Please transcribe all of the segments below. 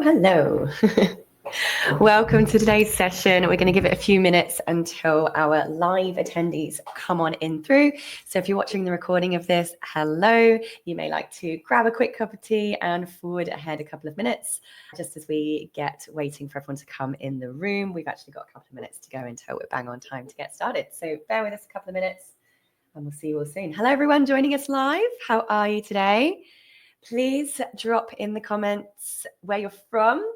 Hello. Welcome to today's session. We're going to give it a few minutes until our live attendees come on in through. So if you're watching the recording of this, hello. You may like to grab a quick cup of tea and forward ahead a couple of minutes just as we get waiting for everyone to come in the room. We've actually got a couple of minutes to go until we're bang on time to get started. So bear with us a couple of minutes and we'll see you all soon. Hello, everyone joining us live. How are you today? Please drop in the comments where you're from,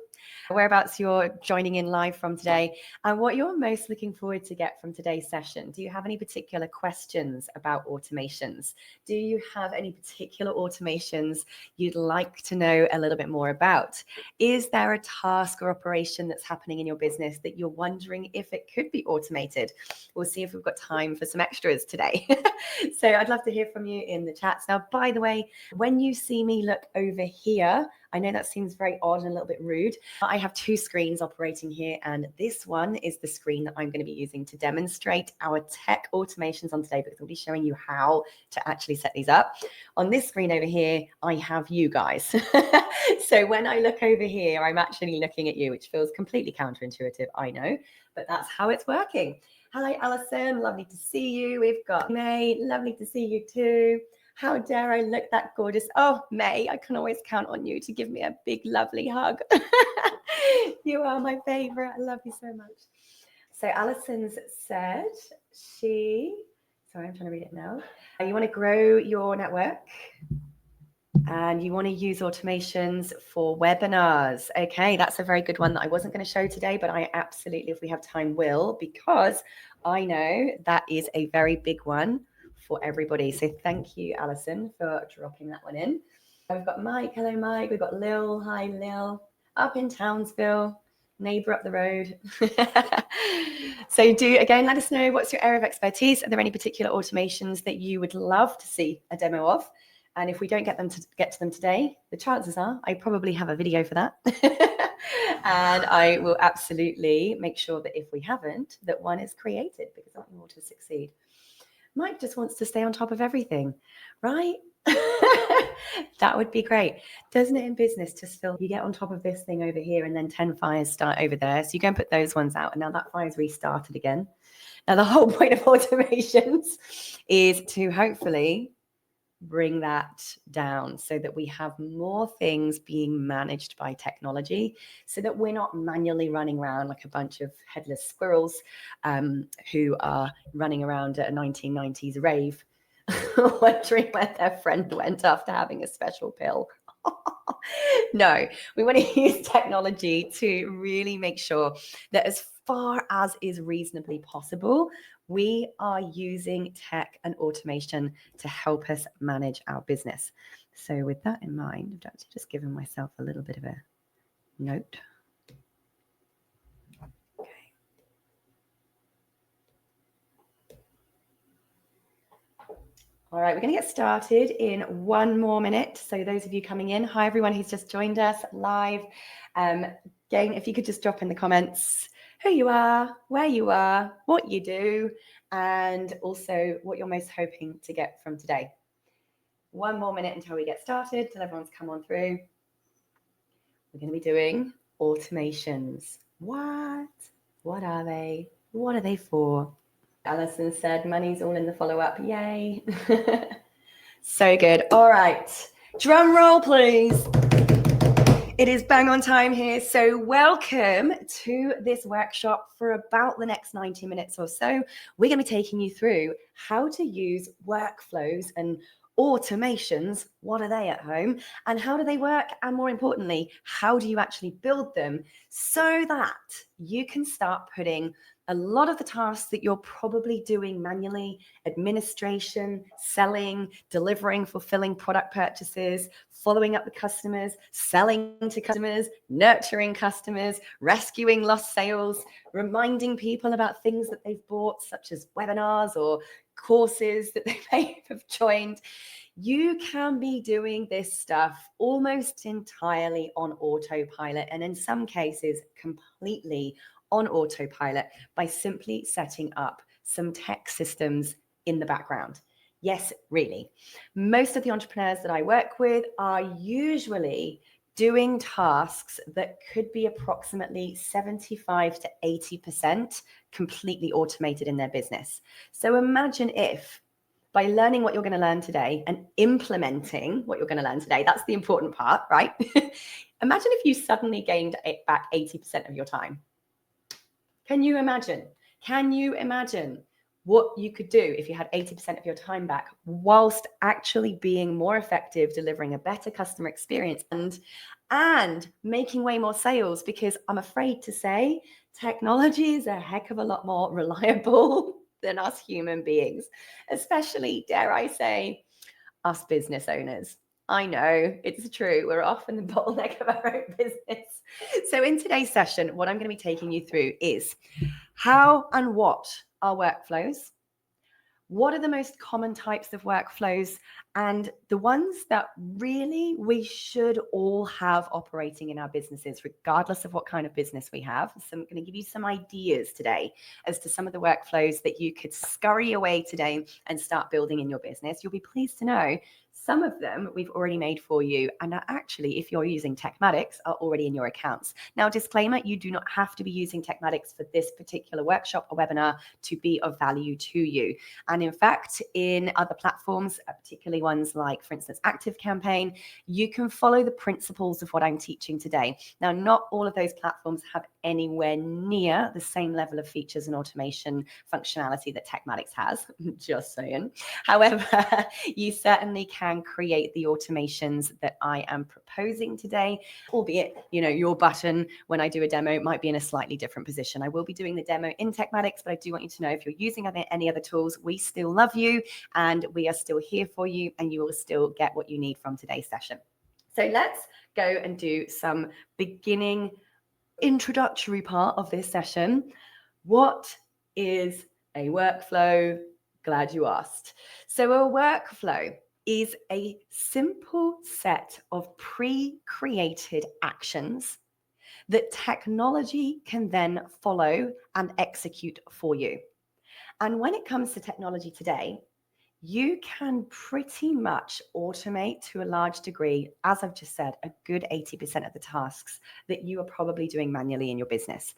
whereabouts you're joining in live from today, and what you're most looking forward to get from today's session. Do you have any particular questions about automations? Do you have any particular automations you'd like to know a little bit more about? Is there a task or operation that's happening in your business that you're wondering if it could be automated? We'll see if we've got time for some extras today. So I'd love to hear from you in the chats. Now, by the way, when you see me look over here, I know that seems very odd and a little bit rude. I have two screens operating here, and this one is the screen that I'm going to be using to demonstrate our tech automations on today, because I'll be showing you how to actually set these up. On this screen over here, I have you guys. So when I look over here, I'm actually looking at you, which feels completely counterintuitive, I know, but that's how it's working. Hello, Alison, lovely to see you. We've got May, lovely to see you too. How dare I look that gorgeous? Oh, May, I can always count on you to give me a big, lovely hug. You are my favorite. I love you so much. So Alison's said sorry, I'm trying to read it now. You want to grow your network and you want to use automations for webinars. Okay, that's a very good one that I wasn't going to show today, but I absolutely, if we have time, will, because I know that is a very big one for everybody. So thank you, Alison, for dropping that one in. We've got Mike. Hello, Mike. We've got Lil. Hi, Lil. Up in Townsville, neighbor up the road. So do, again, let us know what's your area of expertise. Are there any particular automations that you would love to see a demo of? And if we don't get to them today, the chances are I probably have a video for that. And I will absolutely make sure that if we haven't, that one is created, because I want you all to succeed. Mike just wants to stay on top of everything, right? That would be great. Doesn't it in business just feel you get on top of this thing over here and then 10 fires start over there. So you go and put those ones out and now that fire's restarted again. Now the whole point of automations is to hopefully bring that down so that we have more things being managed by technology, so that we're not manually running around like a bunch of headless squirrels who are running around at a 1990s rave wondering where their friend went after having a special pill. No, we want to use technology to really make sure that as far as is reasonably possible, we are using tech and automation to help us manage our business. So with that in mind, I've actually just given myself a little bit of a note. Okay. All right, we're going to get started in 1 more minute. So those of you coming in, hi everyone who's just joined us live. Again, if you could just drop in the comments who you are, where you are, what you do, and also what you're most hoping to get from today. 1 more minute until we get started, till everyone's come on through. We're going to be doing automations. What? What are they? What are they for? Alison said money's all in the follow-up. Yay. So good. All right. Drum roll, please. It is bang on time here. So welcome to this workshop for about the next 90 minutes or so. We're going to be taking you through how to use workflows and automations. What are they at home and how do they work? And more importantly, how do you actually build them so that you can start putting a lot of the tasks that you're probably doing manually, administration, selling, delivering, fulfilling product purchases, following up with customers, selling to customers, nurturing customers, rescuing lost sales, reminding people about things that they've bought, such as webinars or courses that they may have joined. You can be doing this stuff almost entirely on autopilot, and in some cases completely on autopilot by simply setting up some tech systems in the background. Yes, really. Most of the entrepreneurs that I work with are usually doing tasks that could be approximately 75 to 80% completely automated in their business. So imagine if by learning what you're going to learn today and implementing what you're going to learn today, that's the important part, right? Imagine if you suddenly gained back 80% of your time. Can you imagine? Can you imagine what you could do if you had 80% of your time back whilst actually being more effective, delivering a better customer experience and making way more sales? Because I'm afraid to say technology is a heck of a lot more reliable than us human beings, especially, dare I say, us business owners. I know it's true. We're often the bottleneck of our own business. So in today's session, what I'm going to be taking you through is how and what are workflows? What are the most common types of workflows and the ones that really we should all have operating in our businesses, regardless of what kind of business we have? So I'm going to give you some ideas today as to some of the workflows that you could scurry away today and start building in your business. You'll be pleased to know some of them we've already made for you, and actually, if you're using Techmatics, are already in your accounts. Now, disclaimer, you do not have to be using Techmatics for this particular workshop or webinar to be of value to you. And in fact, in other platforms, particularly ones like, for instance, ActiveCampaign, you can follow the principles of what I'm teaching today. Now, not all of those platforms have anywhere near the same level of features and automation functionality that Techmatics has, just saying. However, you certainly can create the automations that I am proposing today, albeit, your button when I do a demo might be in a slightly different position. I will be doing the demo in Techmatics, but I do want you to know if you're using any other tools, we still love you and we are still here for you, and you will still get what you need from today's session. So let's go and do some beginning introductory part of this session. What is a workflow? Glad you asked. So a workflow is a simple set of pre-created actions that technology can then follow and execute for you. And when it comes to technology today, you can pretty much automate to a large degree, as I've just said, a good 80% of the tasks that you are probably doing manually in your business.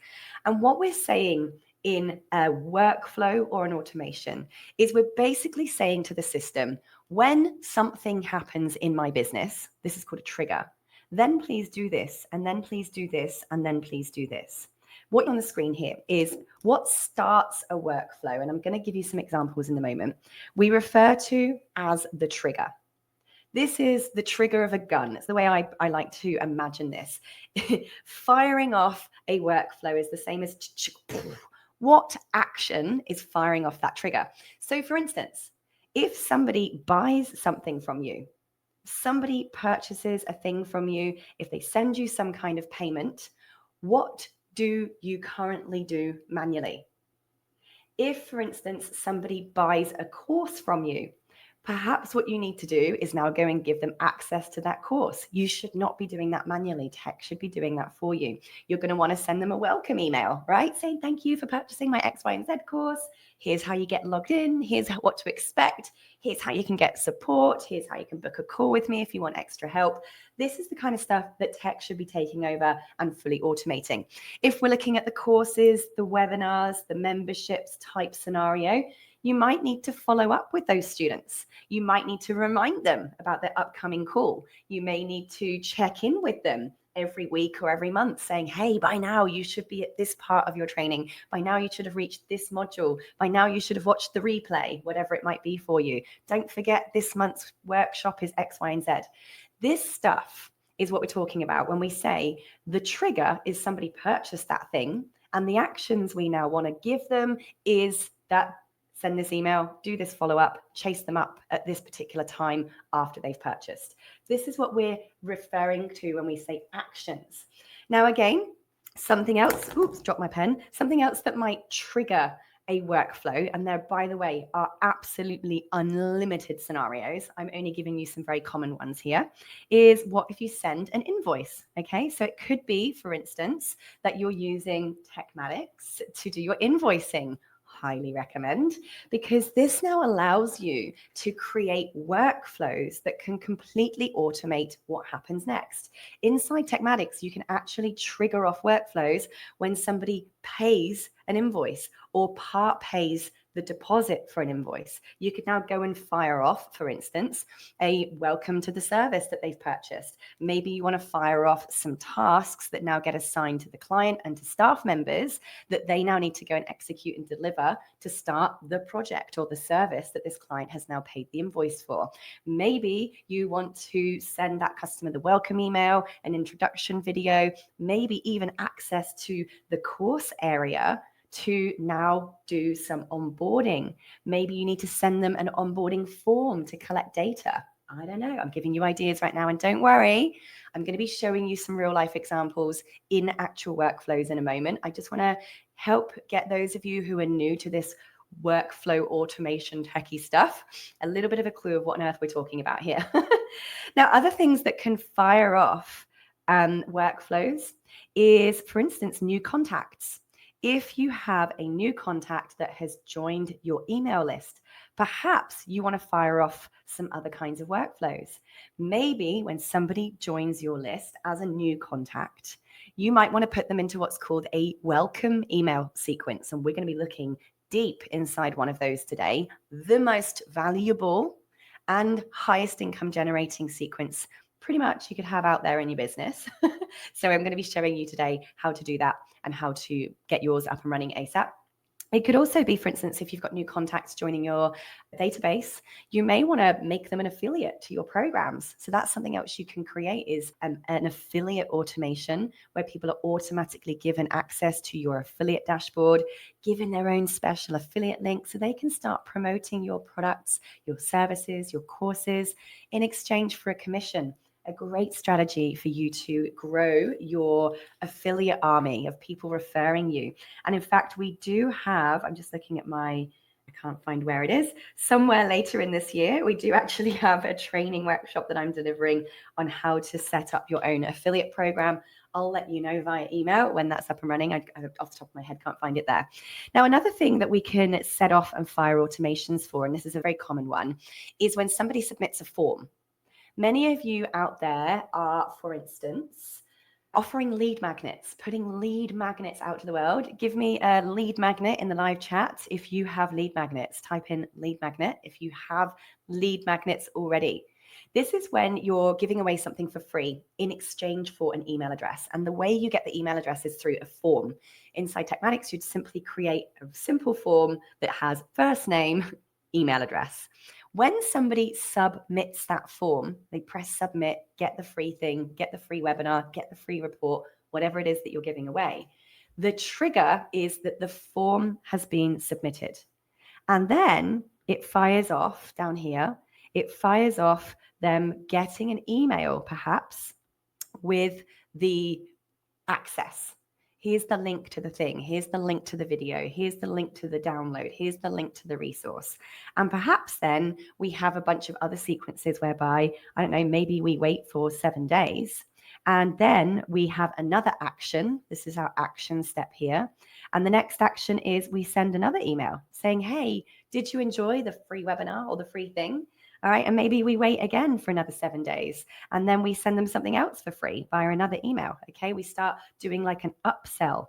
And what we're saying in a workflow or an automation is we're basically saying to the system, when something happens in my business, this is called a trigger, then please do this, and then please do this, and then please do this. What on the screen here is what starts a workflow, and I'm going to give you some examples in a moment. We refer to as the trigger. This is the trigger of a gun. It's the way I like to imagine this. Firing off a workflow is the same as what action is firing off that trigger. So for instance, if somebody buys something from you, somebody purchases a thing from you, if they send you some kind of payment, what do you currently do manually? If, for instance, somebody buys a course from you, perhaps what you need to do is now go and give them access to that course. You should not be doing that manually. Tech should be doing that for you. You're going to want to send them a welcome email, right? Saying, thank you for purchasing my X, Y, and Z course. Here's how you get logged in. Here's what to expect. Here's how you can get support. Here's how you can book a call with me if you want extra help. This is the kind of stuff that tech should be taking over and fully automating. If we're looking at the courses, the webinars, the memberships type scenario, you might need to follow up with those students. You might need to remind them about their upcoming call. You may need to check in with them every week or every month saying, hey, by now you should be at this part of your training. By now you should have reached this module. By now you should have watched the replay, whatever it might be for you. Don't forget this month's workshop is X, Y, and Z. This stuff is what we're talking about when we say the trigger is somebody purchased that thing, and the actions we now want to give them is that send this email, do this follow-up, chase them up at this particular time after they've purchased. This is what we're referring to when we say actions. Now, again, something else, dropped my pen, something else that might trigger a workflow, and there, by the way, are absolutely unlimited scenarios. I'm only giving you some very common ones here, is what if you send an invoice, okay? So it could be, for instance, that you're using Techmatics to do your invoicing. highly recommend, because this now allows you to create workflows that can completely automate what happens next. Inside Techmatics, you can actually trigger off workflows when somebody pays an invoice or part pays the deposit for an invoice. You could now go and fire off, for instance, a welcome to the service that they've purchased. Maybe you want to fire off some tasks that now get assigned to the client and to staff members that they now need to go and execute and deliver to start the project or the service that this client has now paid the invoice for. Maybe you want to send that customer the welcome email, an introduction video, maybe even access to the course area to now do some onboarding. Maybe you need to send them an onboarding form to collect data. I don't know. I'm giving you ideas right now. And don't worry, I'm going to be showing you some real life examples in actual workflows in a moment. I just want to help get those of you who are new to this workflow automation techie stuff a little bit of a clue of what on earth we're talking about here. Now, other things that can fire off workflows is, for instance, new contacts. If you have a new contact that has joined your email list, perhaps you want to fire off some other kinds of workflows. Maybe when somebody joins your list as a new contact, you might want to put them into what's called a welcome email sequence. And we're going to be looking deep inside one of those today, the most valuable and highest income generating sequence pretty much you could have out there in your business. So I'm going to be showing you today how to do that and how to get yours up and running ASAP. It could also be, for instance, if you've got new contacts joining your database, you may want to make them an affiliate to your programs. So that's something else you can create is an affiliate automation where people are automatically given access to your affiliate dashboard, given their own special affiliate link so they can start promoting your products, your services, your courses in exchange for a commission. A great strategy for you to grow your affiliate army of people referring you. And in fact, we do have, I'm just looking at I can't find where it is, somewhere later in this year, we do actually have a training workshop that I'm delivering on how to set up your own affiliate program. I'll let you know via email when that's up and running. I off the top of my head, can't find it there. Now, another thing that we can set off and fire automations for, and this is a very common one, is when somebody submits a form. Many of you out there are, for instance, offering lead magnets, putting lead magnets out to the world. Give me a lead magnet in the live chat if you have lead magnets. Type in lead magnet if you have lead magnets already. This is when you're giving away something for free in exchange for an email address. And the way you get the email address is through a form. Inside Techmatics, you'd simply create a simple form that has first name, email address. When somebody submits that form, they press submit, get the free thing, get the free webinar, get the free report, whatever it is that you're giving away. The trigger is that the form has been submitted. And then it fires off down here. It fires off them getting an email, perhaps, with the access. Here's the link to the thing. Here's the link to the video. Here's the link to the download. Here's the link to the resource. And perhaps then we have a bunch of other sequences whereby, I don't know, maybe we wait for 7 days and then we have another action. This is our action step here. And the next action is we send another email saying, hey, did you enjoy the free webinar or the free thing? All right. And maybe we wait again for another 7 days and then we send them something else for free via another email. Okay. We start doing like an upsell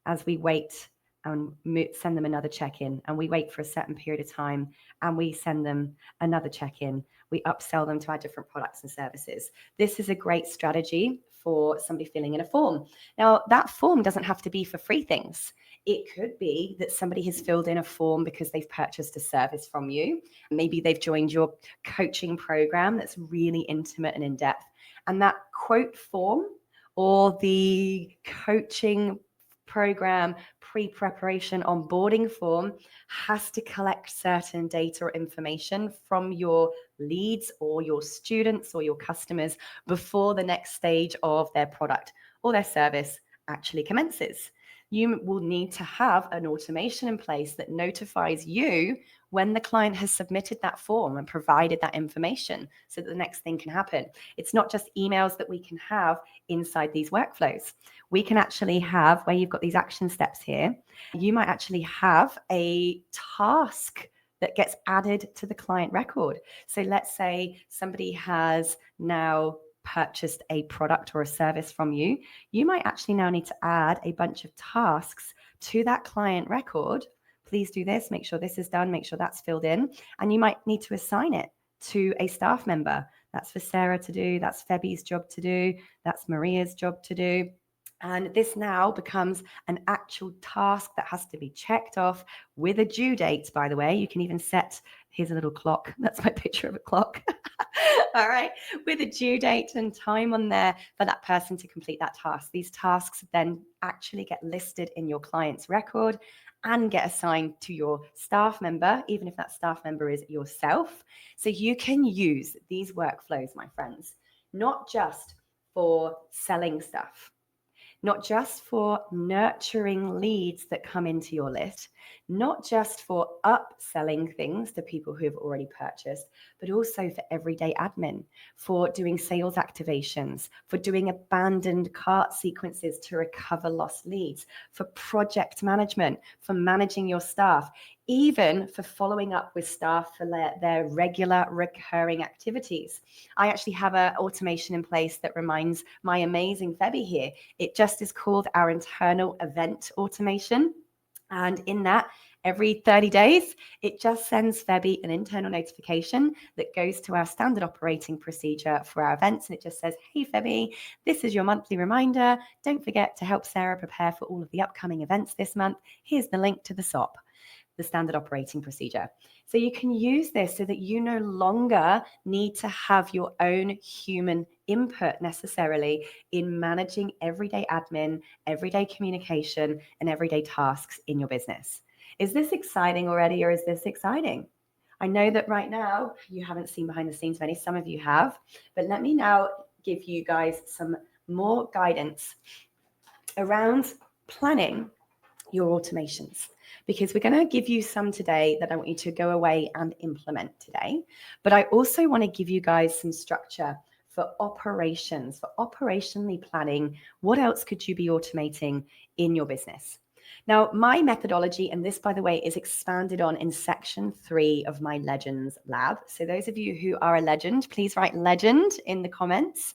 as we wait and send them another check-in, and we wait for a certain period of time and we send them another check-in. We upsell them to our different products and services. This is a great strategy for somebody filling in a form. Now, that form doesn't have to be for free things. It could be that somebody has filled in a form because they've purchased a service from you. Maybe they've joined your coaching program that's really intimate and in-depth. And that quote form or the coaching program pre-preparation onboarding form has to collect certain data or information from your leads or your students or your customers before the next stage of their product or their service actually commences. You will need to have an automation in place that notifies you when the client has submitted that form and provided that information so that the next thing can happen. It's not just emails that we can have inside these workflows. We can actually have, where you've got these action steps here, you might actually have a task that gets added to the client record. So let's say somebody has now purchased a product or a service from you. You might actually now need to add a bunch of tasks to that client record. Please do this, make sure this is done, make sure that's filled in. And you might need to assign it to a staff member. That's for Sarah to do, that's Febby's job to do, that's Maria's job to do. And this now becomes an actual task that has to be checked off with a due date, by the way. You can even set, here's a little clock. That's my picture of a clock. All right, with a due date and time on there for that person to complete that task. These tasks then actually get listed in your client's record and get assigned to your staff member, even if that staff member is yourself. So you can use these workflows, my friends, not just for selling stuff, not just for nurturing leads that come into your list, not just for upselling things to people who have already purchased, but also for everyday admin, for doing sales activations, for doing abandoned cart sequences to recover lost leads, for project management, for managing your staff, even for following up with staff for their regular recurring activities. I actually have an automation in place that reminds my amazing Febby here. It just is called our internal event automation. And in that, every 30 days, it just sends Febby an internal notification that goes to our standard operating procedure for our events. And it just says, hey, Febby, this is your monthly reminder. Don't forget to help Sarah prepare for all of the upcoming events this month. Here's the link to the SOP, the standard operating procedure. So you can use this so that you no longer need to have your own human input necessarily in managing everyday admin, everyday communication, and everyday tasks in your business. Is this exciting already, or is this exciting? I know that right now you haven't seen behind the scenes many, some of you have, but let me now give you guys some more guidance around planning your automations, because we're going to give you some today that I want you to go away and implement today. But I also want to give you guys some structure for operations, for operationally planning. What else could you be automating in your business? Now, my methodology, and this, by the way, is expanded on in section 3 of my Legends Lab. So those of you who are a legend, please write legend in the comments.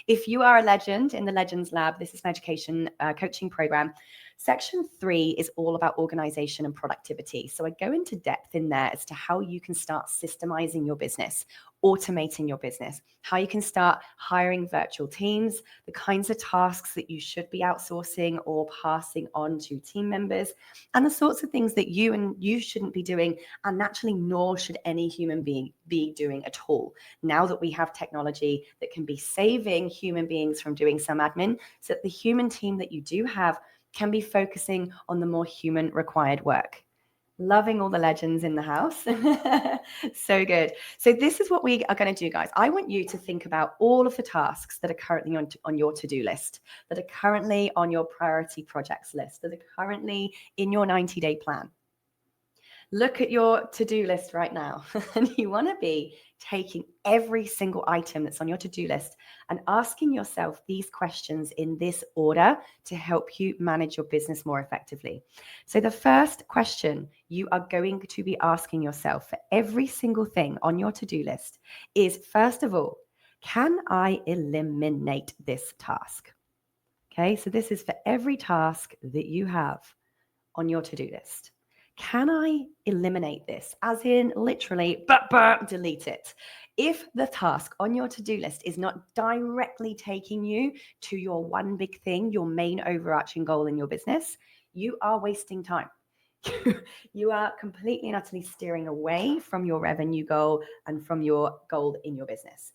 If you are a legend in the Legends Lab, this is an education coaching program. Section 3 is all about organization and productivity. So I go into depth in there as to how you can start systemizing your business, automating your business, how you can start hiring virtual teams, the kinds of tasks that you should be outsourcing or passing on to team members, and the sorts of things that you shouldn't be doing, and naturally nor should any human being be doing at all. Now that we have technology that can be saving human beings from doing some admin, so that the human team that you do have can be focusing on the more human required work. Loving all the legends in the house. So good. So this is what we are going to do, guys. I want you to think about all of the tasks that are currently on your to-do list, that are currently on your priority projects list, that are currently in your 90-day plan. Look at your to-do list right now, and you want to be taking every single item that's on your to-do list and asking yourself these questions in this order to help you manage your business more effectively. So the first question you are going to be asking yourself for every single thing on your to-do list is, first of all, can I eliminate this task? Okay, so this is for every task that you have on your to-do list. Can I eliminate this? As in literally, delete it. If the task on your to-do list is not directly taking you to your one big thing, your main overarching goal in your business, you are wasting time. You are completely and utterly steering away from your revenue goal and from your goal in your business.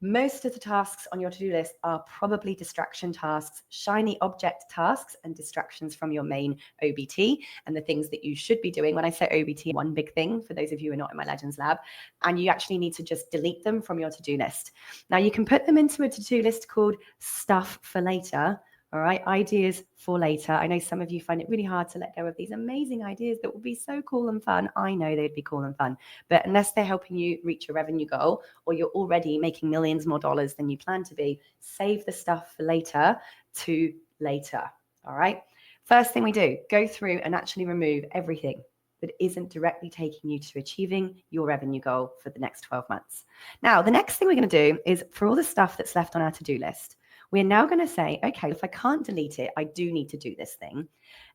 Most of the tasks on your to-do list are probably distraction tasks, shiny object tasks, and distractions from your main OBT and the things that you should be doing. When I say OBT, one big thing, for those of you who are not in my Legends Lab, and you actually need to just delete them from your to-do list. Now, you can put them into a to-do list called stuff for later, All right, ideas for later. I know some of you find it really hard to let go of these amazing ideas that would be so cool and fun. I know they'd be cool and fun, but unless they're helping you reach your revenue goal, or you're already making millions more dollars than you plan to be, save the stuff for later to later. All right. First thing we do, go through and actually remove everything that isn't directly taking you to achieving your revenue goal for the next 12 months. Now, the next thing we're going to do is, for all the stuff that's left on our to-do list, we're now going to say, okay, if I can't delete it, I do need to do this thing.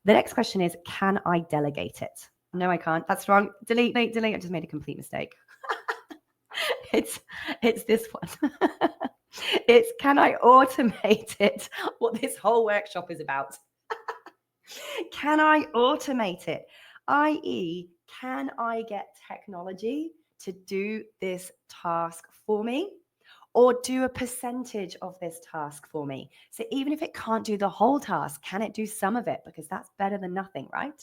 The next question is, can I delegate it? No, I can't. That's wrong. Delete. I just made a complete mistake. It's this one. It's, can I automate it? What this whole workshop is about. Can I automate it? i.e., can I get technology to do this task for me, or do a percentage of this task for me? So even if it can't do the whole task, can it do some of it? Because that's better than nothing, right?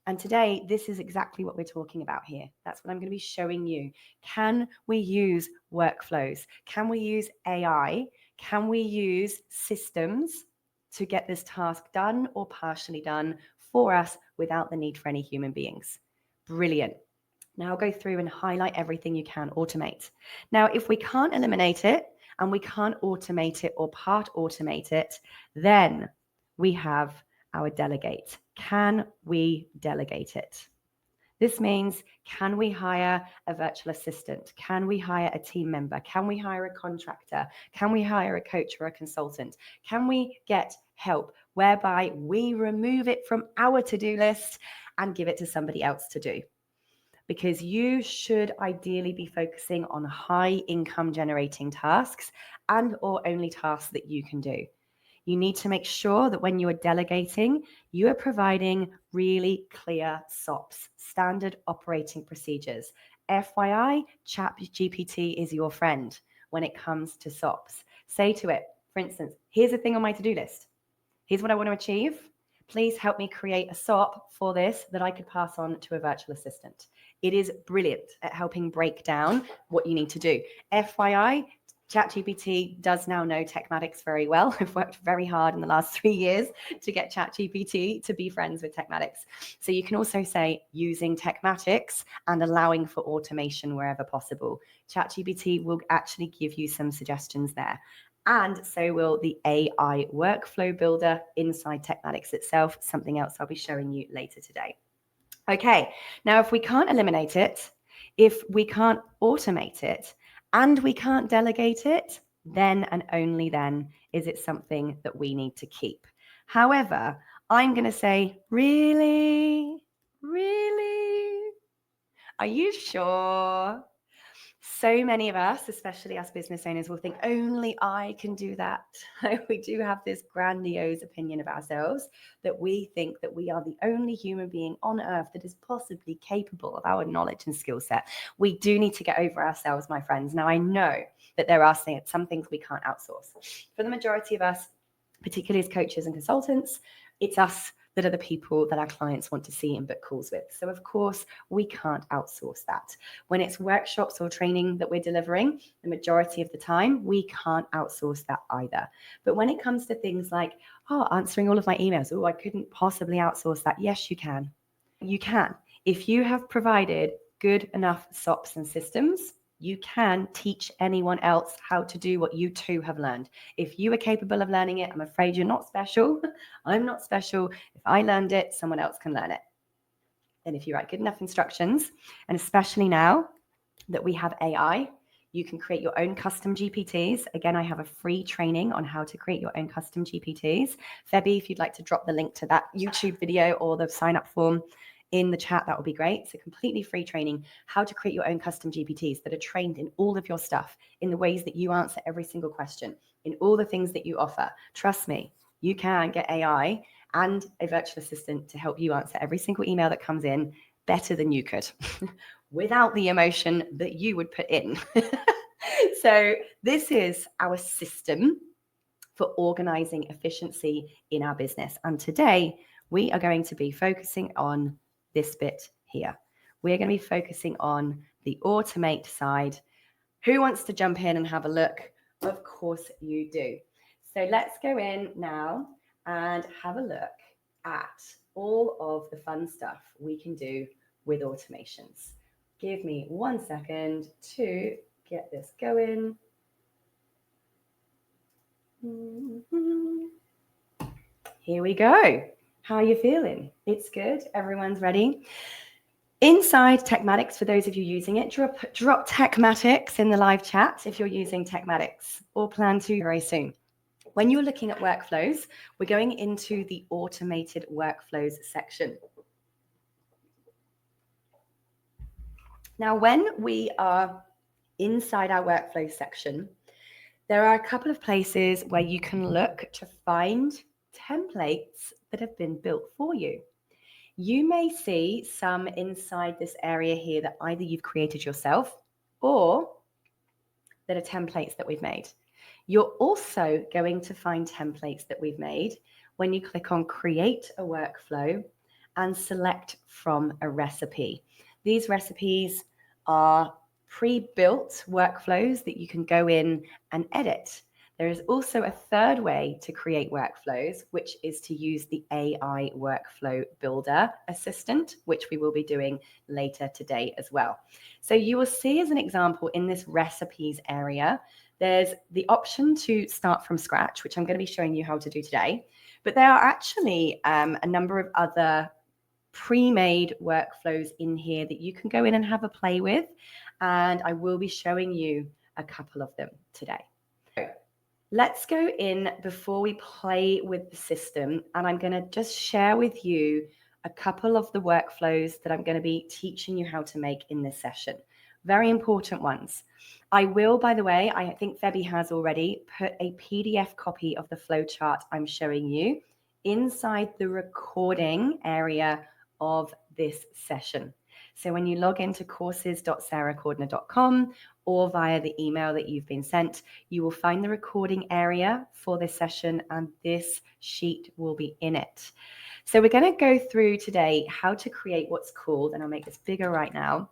And today, this is exactly what we're talking about here. That's what I'm going to be showing you. Can we use workflows? Can we use AI? Can we use systems to get this task done or partially done for us without the need for any human beings? Brilliant. Now I'll go through and highlight everything you can automate. Now, if we can't eliminate it and we can't automate it or part automate it, then we have our delegate. Can we delegate it? This means, can we hire a virtual assistant? Can we hire a team member? Can we hire a contractor? Can we hire a coach or a consultant? Can we get help whereby we remove it from our to-do list and give it to somebody else to do? Because you should ideally be focusing on high income generating tasks and or only tasks that you can do. You need to make sure that when you are delegating, you are providing really clear SOPs, standard operating procedures. FYI, ChatGPT is your friend when it comes to SOPs. Say to it, for instance, here's a thing on my to-do list. Here's what I want to achieve. Please help me create a SOP for this that I could pass on to a virtual assistant. It is brilliant at helping break down what you need to do. FYI, ChatGPT does now know Techmatics very well. I've worked very hard in the last 3 years to get ChatGPT to be friends with Techmatics. So you can also say using Techmatics and allowing for automation wherever possible. ChatGPT will actually give you some suggestions there. And so will the AI workflow builder inside Techmatics itself, something else I'll be showing you later today. Okay, now if we can't eliminate it, if we can't automate it, and we can't delegate it, then and only then is it something that we need to keep. However, I'm going to say, really? Are you sure? So many of us, especially us business owners, will think only I can do that. We do have this grandiose opinion of ourselves that we think that we are the only human being on earth that is possibly capable of our knowledge and skill set. We do need to get over ourselves, my friends. Now, I know that there are some things we can't outsource. For the majority of us, particularly as coaches and consultants, it's us that are the people that our clients want to see and book calls with. So of course, we can't outsource that. When it's workshops or training that we're delivering, the majority of the time, we can't outsource that either. But when it comes to things like, answering all of my emails, I couldn't possibly outsource that. Yes, you can. You can. If you have provided good enough SOPs and systems, you can teach anyone else how to do what you too have learned. If you are capable of learning it, I'm afraid you're not special. I'm not special. If I learned it, someone else can learn it. And if you write good enough instructions, and especially now that we have AI, you can create your own custom GPTs. Again, I have a free training on how to create your own custom GPTs. Febby, if you'd like to drop the link to that YouTube video or the sign up form in the chat, that would be great. So completely free training, how to create your own custom GPTs that are trained in all of your stuff, in the ways that you answer every single question, in all the things that you offer. Trust me, you can get AI and a virtual assistant to help you answer every single email that comes in better than you could without the emotion that you would put in. So this is our system for organizing efficiency in our business. And today we are going to be focusing on this bit here. We're going to be focusing on the automate side. Who wants to jump in and have a look? Of course you do. So let's go in now and have a look at all of the fun stuff we can do with automations. Give me 1 second to get this going. Here we go. How are you feeling? It's good. Everyone's ready. Inside Techmatics, for those of you using it, drop Techmatics in the live chat if you're using Techmatics or plan to very soon. When you're looking at workflows, we're going into the automated workflows section. Now, when we are inside our workflow section, there are a couple of places where you can look to find templates that have been built for you. You may see some inside this area here that either you've created yourself or that are templates that we've made. You're also going to find templates that we've made when you click on Create a Workflow and select from a recipe. These recipes are pre-built workflows that you can go in and edit. There is also a third way to create workflows, which is to use the AI Workflow Builder Assistant, which we will be doing later today as well. So you will see as an example in this recipes area, there's the option to start from scratch, which I'm going to be showing you how to do today. But there are actually a number of other pre-made workflows in here that you can go in and have a play with. And I will be showing you a couple of them today. Let's go in before we play with the system, and I'm going to just share with you a couple of the workflows that I'm going to be teaching you how to make in this session. Very important ones. I will, by the way, I think Febby has already put a PDF copy of the flowchart I'm showing you inside the recording area of this session. So when you log into courses.sarahcordiner.com or via the email that you've been sent, you will find the recording area for this session, and this sheet will be in it. So we're going to go through today how to create what's called, and I'll make this bigger right now,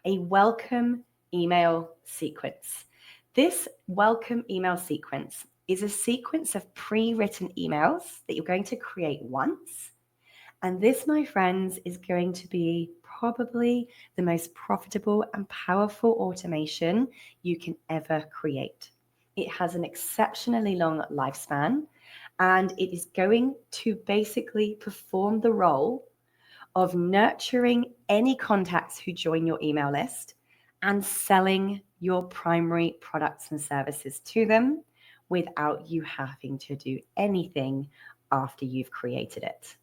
a welcome email sequence. This welcome email sequence is a sequence of pre-written emails that you're going to create once. And this, my friends, is going to be probably the most profitable and powerful automation you can ever create. It has an exceptionally long lifespan, and it is going to basically perform the role of nurturing any contacts who join your email list and selling your primary products and services to them without you having to do anything after you've created it.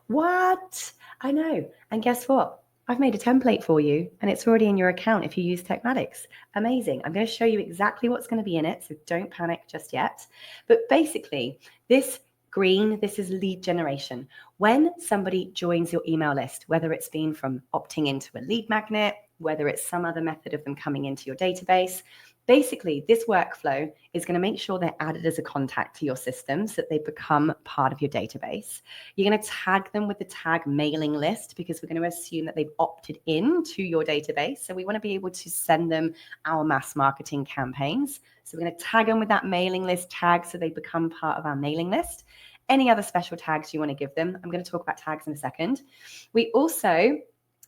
What? I know. And guess what? I've made a template for you, and it's already in your account if you use Techmatics. Amazing. I'm going to show you exactly what's going to be in it, so don't panic just yet. But basically, this green, this is lead generation. When somebody joins your email list, whether it's been from opting into a lead magnet, whether it's some other method of them coming into your database, basically this workflow is going to make sure they're added as a contact to your system so that they become part of your database. You're going to tag them with the tag mailing list because we're going to assume that they've opted in to your database. So we want to be able to send them our mass marketing campaigns. So we're going to tag them with that mailing list tag so they become part of our mailing list. Any other special tags you want to give them. I'm going to talk about tags in a second. We also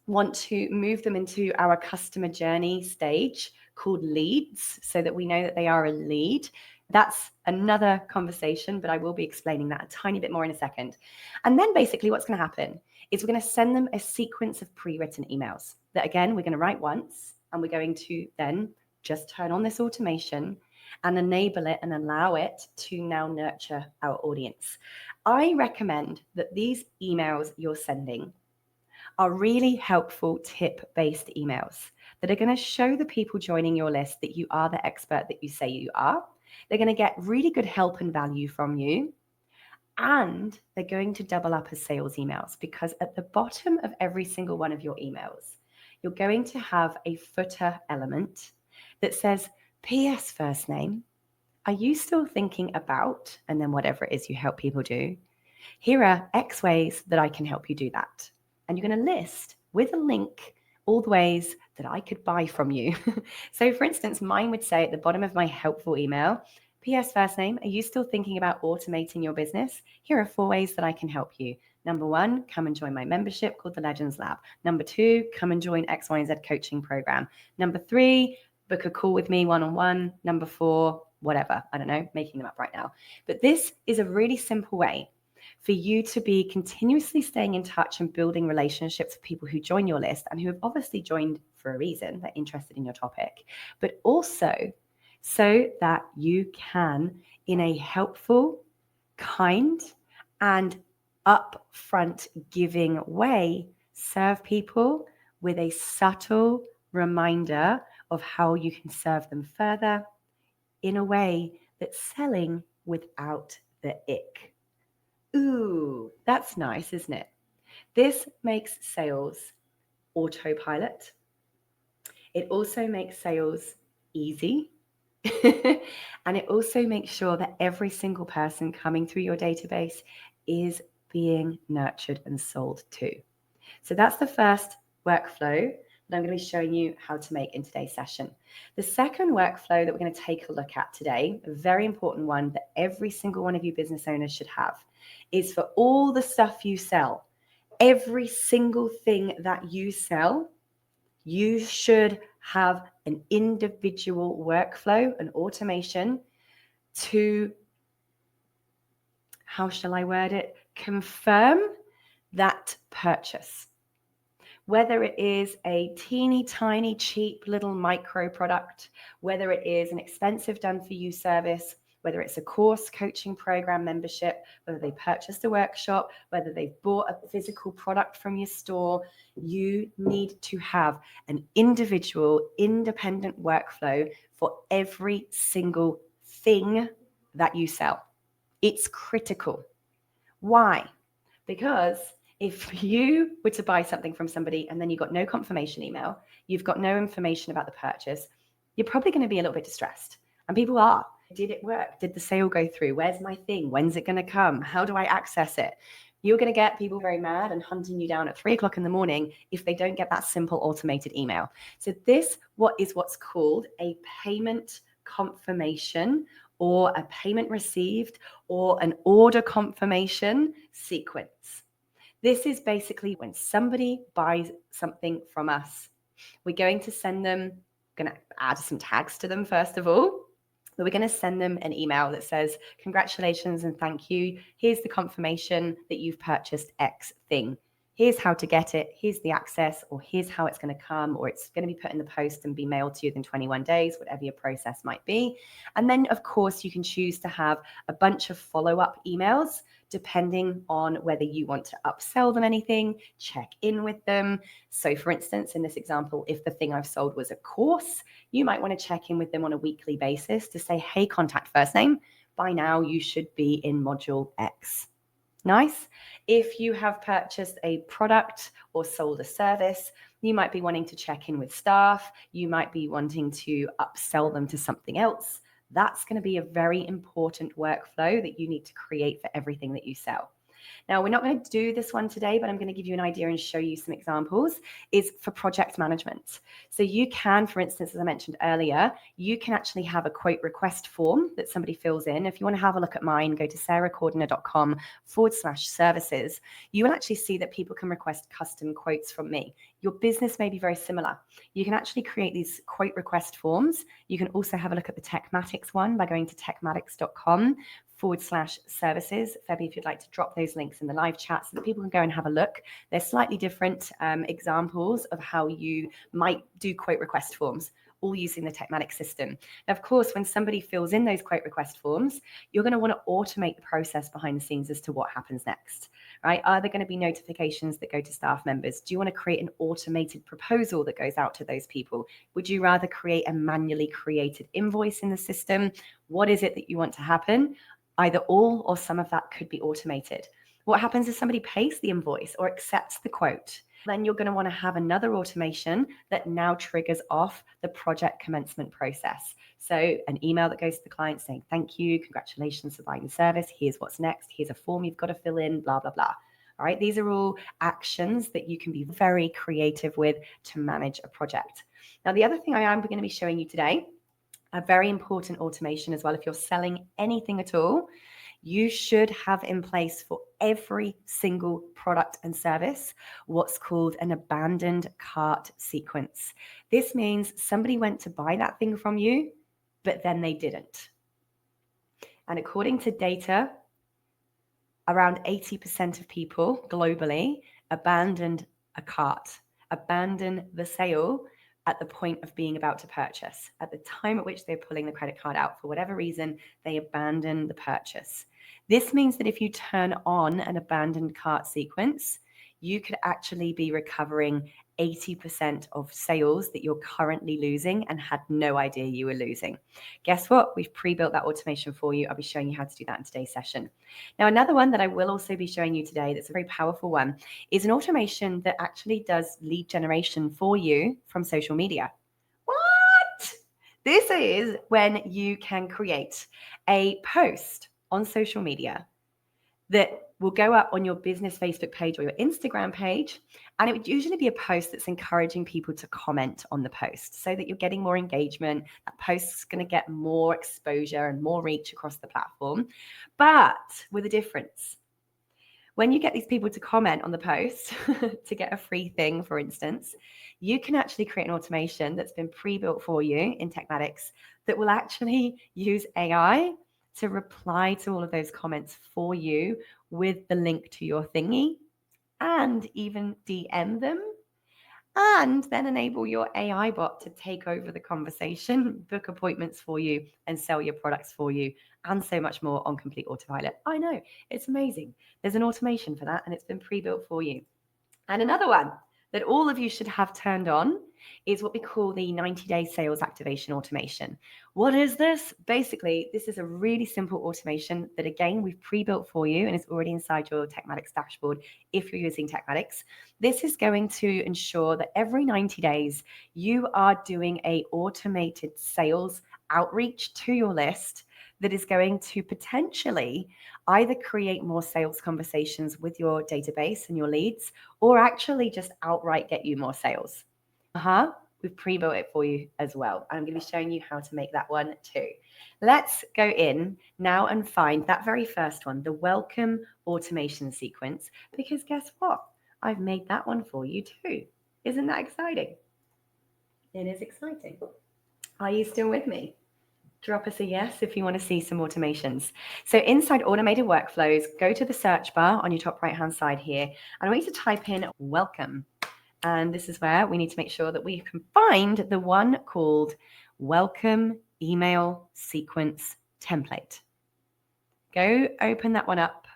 want to move them into our customer journey stage called leads so that we know that they are a lead. That's another conversation, but I will be explaining that a tiny bit more in a second. And then basically what's going to happen is we're going to send them a sequence of pre-written emails that, again, we're going to write once, and we're going to then just turn on this automation and enable it and allow it to now nurture our audience. I recommend that these emails you're sending are really helpful tip-based emails that are going to show the people joining your list that you are the expert that you say you are. They're going to get really good help and value from you, and they're going to double up as sales emails because at the bottom of every single one of your emails, you're going to have a footer element that says, P.S. first name, are you still thinking about, and then whatever it is you help people do, here are X ways that I can help you do that. And you're going to list with a link all the ways that I could buy from you. So for instance, mine would say at the bottom of my helpful email, P.S. First name, are you still thinking about automating your business? Here are 4 ways that I can help you. Number 1, come and join my membership called the Legends Lab. Number 2, come and join X, Y, and Z coaching program. Number 3, book a call with me one-on-one. Number 4, whatever. I don't know, making them up right now. But this is a really simple way for you to be continuously staying in touch and building relationships with people who join your list and who have obviously joined for a reason. They're interested in your topic, but also so that you can, in a helpful, kind, and upfront giving way, serve people with a subtle reminder of how you can serve them further in a way that's selling without the ick. Ooh, that's nice, isn't it? This makes sales autopilot. It also makes sales easy. And it also makes sure that every single person coming through your database is being nurtured and sold to. So that's the first workflow that I'm going to be showing you how to make in today's session. The second workflow that we're going to take a look at today, a very important one that every single one of you business owners should have, is for all the stuff you sell, every single thing that you sell, you should have an individual workflow, an automation to, how shall I word it, confirm that purchase. Whether it is a teeny tiny cheap little micro product, whether it is an expensive done for you service, whether it's a course, coaching program, membership, whether they purchased a workshop, whether they've bought a physical product from your store, you need to have an individual, independent workflow for every single thing that you sell. It's critical. Why? Because if you were to buy something from somebody and then you got no confirmation email, you've got no information about the purchase, you're probably going to be a little bit distressed. And people are. Did it work? Did the sale go through? Where's my thing? When's it going to come? How do I access it? You're going to get people very mad and hunting you down at 3 o'clock in the morning if they don't get that simple automated email. So this is what's called a payment confirmation or a payment received or an order confirmation sequence. This is basically when somebody buys something from us, we're going to send them, going to add some tags to them first of all, but we're going to send them an email that says, congratulations and thank you. Here's the confirmation that you've purchased X thing. Here's how to get it. Here's the access, or here's how it's going to come, or it's going to be put in the post and be mailed to you within 21 days, whatever your process might be. And then, of course, you can choose to have a bunch of follow-up emails depending on whether you want to upsell them anything, check in with them. So for instance, in this example, if the thing I've sold was a course, you might want to check in with them on a weekly basis to say, hey, contact first name, by now you should be in module X. Nice. If you have purchased a product or sold a service, you might be wanting to check in with staff. You might be wanting to upsell them to something else. That's going to be a very important workflow that you need to create for everything that you sell. Now, we're not going to do this one today, but I'm going to give you an idea and show you some examples, is for project management. So you can, for instance, as I mentioned earlier, you can actually have a quote request form that somebody fills in. If you want to have a look at mine, go to sarahcordiner.com/services. You will actually see that people can request custom quotes from me. Your business may be very similar. You can actually create these quote request forms. You can also have a look at the Techmatics one by going to techmatics.com/services. Febby, if you'd like to drop those links in the live chat so that people can go and have a look. They're slightly different examples of how you might do quote request forms, all using the Techmatics system. Now, of course, when somebody fills in those quote request forms, you're going to want to automate the process behind the scenes as to what happens next, right? Are there going to be notifications that go to staff members? Do you want to create an automated proposal that goes out to those people? Would you rather create a manually created invoice in the system? What is it that you want to happen? Either all or some of that could be automated. What happens if somebody pays the invoice or accepts the quote? Then you're going to want to have another automation that now triggers off the project commencement process. So an email that goes to the client saying, thank you, congratulations for buying the service. Here's what's next. Here's a form you've got to fill in, blah, blah, blah. All right, these are all actions that you can be very creative with to manage a project. Now, the other thing I am going to be showing you today, a very important automation as well. If you're selling anything at all, you should have in place for every single product and service what's called an abandoned cart sequence. This means somebody went to buy that thing from you, but then they didn't. And according to data, around 80% of people globally abandoned a cart, abandon the sale at the point of being about to purchase. At the time at which they're pulling the credit card out, for whatever reason, they abandon the purchase. This means that if you turn on an abandoned cart sequence, you could actually be recovering 80% of sales that you're currently losing and had no idea you were losing. Guess what? We've pre-built that automation for you. I'll be showing you how to do that in today's session. Now, another one that I will also be showing you today that's a very powerful one is an automation that actually does lead generation for you from social media. What? This is when you can create a post on social media that will go up on your business Facebook page or your Instagram page. And it would usually be a post that's encouraging people to comment on the post so that you're getting more engagement. That post's going to get more exposure and more reach across the platform, but with a difference. When you get these people to comment on the post to get a free thing, for instance, you can actually create an automation that's been pre-built for you in Techmatics that will actually use AI to reply to all of those comments for you with the link to your thingy and even DM them and then enable your AI bot to take over the conversation, book appointments for you and sell your products for you and so much more on complete autopilot. I know, it's amazing. There's an automation for that and it's been pre-built for you. And another one that all of you should have turned on is what we call the 90-day sales activation automation. What is this? Basically, this is a really simple automation that, again, we've pre-built for you and it's already inside your Techmatics dashboard if you're using Techmatics. This is going to ensure that every 90 days you are doing an automated sales outreach to your list that is going to potentially either create more sales conversations with your database and your leads, or actually just outright get you more sales. We've pre-built it for you as well. I'm going to be showing you how to make that one too. Let's go in now and find that very first one, the welcome automation sequence, because guess what? I've made that one for you too. Isn't that exciting? It is exciting. Are you still with me? Drop us a yes if you want to see some automations. So inside automated workflows, go to the search bar on your top right-hand side here, and I want you to type in welcome. And this is where we need to make sure that we can find the one called welcome email sequence template. Go open that one up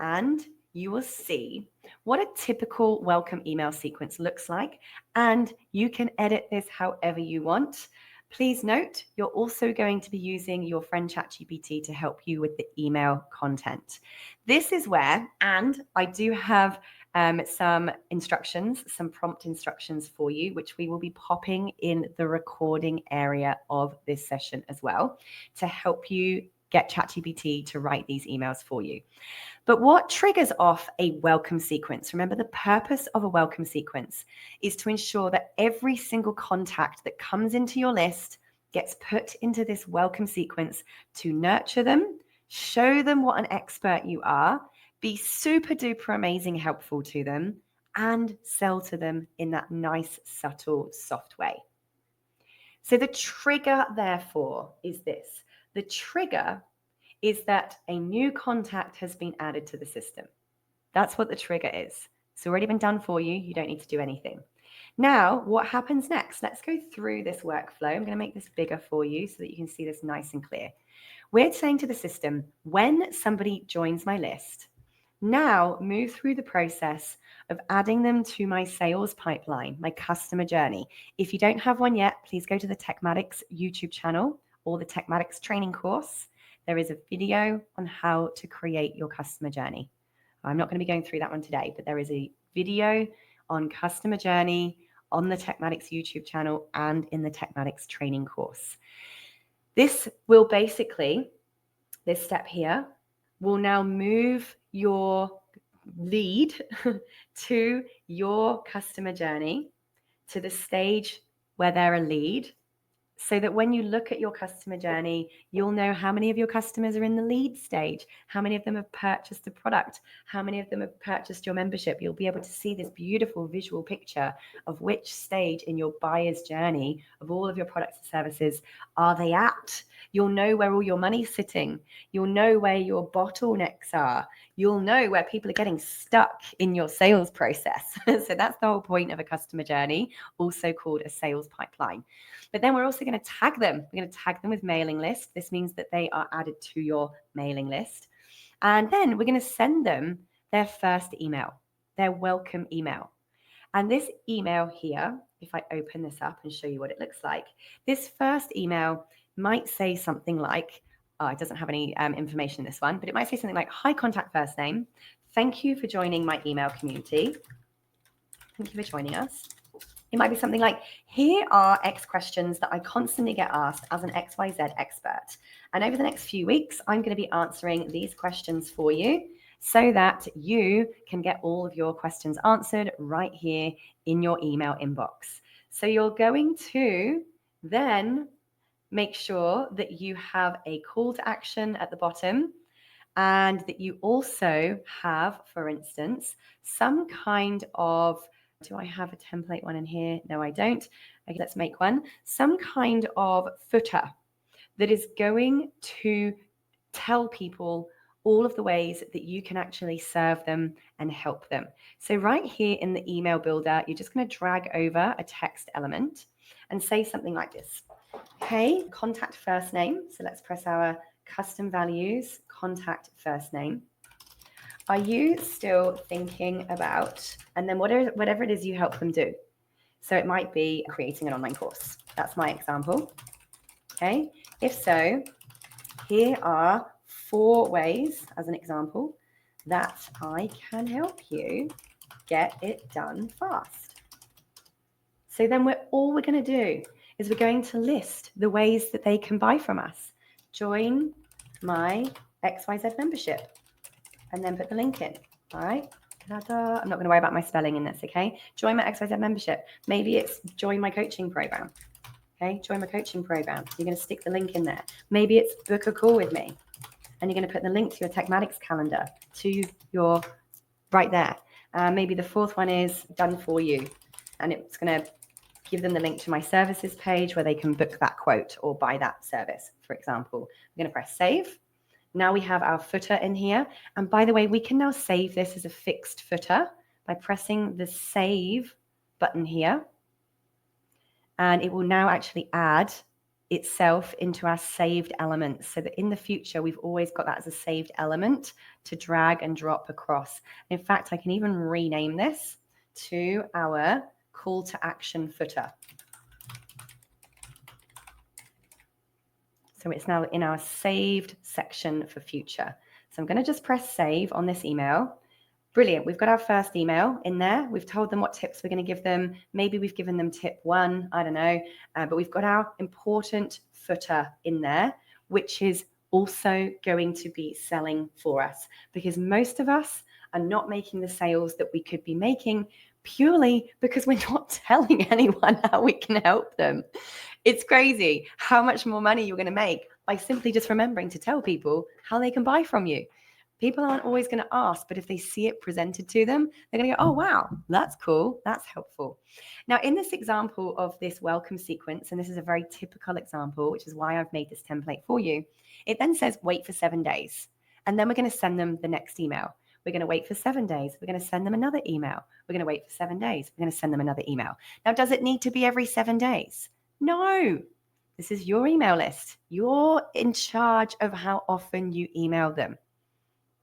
and you will see what a typical welcome email sequence looks like. And you can edit this however you want. Please note, you're also going to be using your friend ChatGPT to help you with the email content. This is where, and I do have some instructions, some prompt instructions for you, which we will be popping in the recording area of this session as well to help you get ChatGPT to write these emails for you. But what triggers off a welcome sequence? Remember, the purpose of a welcome sequence is to ensure that every single contact that comes into your list gets put into this welcome sequence to nurture them, show them what an expert you are, be super duper amazing, helpful to them, and sell to them in that nice, subtle, soft way. So the trigger, therefore, is this. The trigger is that a new contact has been added to the system. That's what the trigger is. It's already been done for you. You don't need to do anything. Now, what happens next? Let's go through this workflow. I'm going to make this bigger for you so that you can see this nice and clear. We're saying to the system, when somebody joins my list, now move through the process of adding them to my sales pipeline, my customer journey. If you don't have one yet, please go to the Techmatics YouTube channel or the Techmatics training course. There is a video on how to create your customer journey. I'm not going to be going through that one today, but there is a video on customer journey on the Techmatics YouTube channel and in the Techmatics training course. This will basically, this step here, will now move your lead to your customer journey, to the stage where they're a lead, so that when you look at your customer journey, you'll know how many of your customers are in the lead stage, how many of them have purchased a product, how many of them have purchased your membership. You'll be able to see this beautiful visual picture of which stage in your buyer's journey of all of your products and services are they at. You'll know where all your money's sitting. You'll know where your bottlenecks are. You'll know where people are getting stuck in your sales process. So that's the whole point of a customer journey, also called a sales pipeline. But then we're also going to tag them. We're going to tag them with mailing list. This means that they are added to your mailing list. And then we're going to send them their first email, their welcome email. And this email here, if I open this up and show you what it looks like, this first email might say something like, it doesn't have any information in this one, but it might say something like, hi, contact first name. Thank you for joining my email community. Thank you for joining us. It might be something like, here are X questions that I constantly get asked as an XYZ expert. And over the next few weeks, I'm going to be answering these questions for you so that you can get all of your questions answered right here in your email inbox. So you're going to then make sure that you have a call to action at the bottom, and that you also have, for instance, some kind of, do I have a template one in here? No, I don't. Okay, let's make one. Some kind of footer that is going to tell people all of the ways that you can actually serve them and help them. So right here in the email builder, you're just going to drag over a text element and say something like this. Hey, contact first name. So let's press our custom values, contact first name. Are you still thinking about, and then whatever it is you help them do. So it might be creating an online course. That's my example. Okay. If so, here are 4 ways, as an example, that I can help you get it done fast. So then all we're going to do is we're going to list the ways that they can buy from us. Join my XYZ membership, and then put the link in. All right. I'm not going to worry about my spelling in this. Okay. Join my XYZ membership. Maybe it's join my coaching program. Okay. Join my coaching program. You're going to stick the link in there. Maybe it's book a call with me, and you're going to put the link to your Techmatics calendar to your right there. Maybe the 4th one is done for you, and it's going to give them the link to my services page where they can book that quote or buy that service, for example. I'm going to press save. Now we have our footer in here. And by the way, we can now save this as a fixed footer by pressing the save button here. And it will now actually add itself into our saved elements, so that in the future, we've always got that as a saved element to drag and drop across. In fact, I can even rename this to our call to action footer. So it's now in our saved section for future. So I'm going to just press save on this email. Brilliant. We've got our first email in there. We've told them what tips we're going to give them. Maybe we've given them tip 1, I don't know. But we've got our important footer in there, which is also going to be selling for us, because most of us are not making the sales that we could be making purely because we're not telling anyone how we can help them. It's crazy how much more money you're going to make by simply just remembering to tell people how they can buy from you. People aren't always going to ask, but if they see it presented to them, they're going to go, oh, wow, that's cool. That's helpful. Now, in this example of this welcome sequence, and this is a very typical example, which is why I've made this template for you, it then says wait for 7 days. And then we're going to send them the next email. We're going to wait for 7 days. We're going to send them another email. We're going to wait for 7 days. We're going to send them another email. Now, does it need to be every 7 days? No. This is your email list. You're in charge of how often you email them.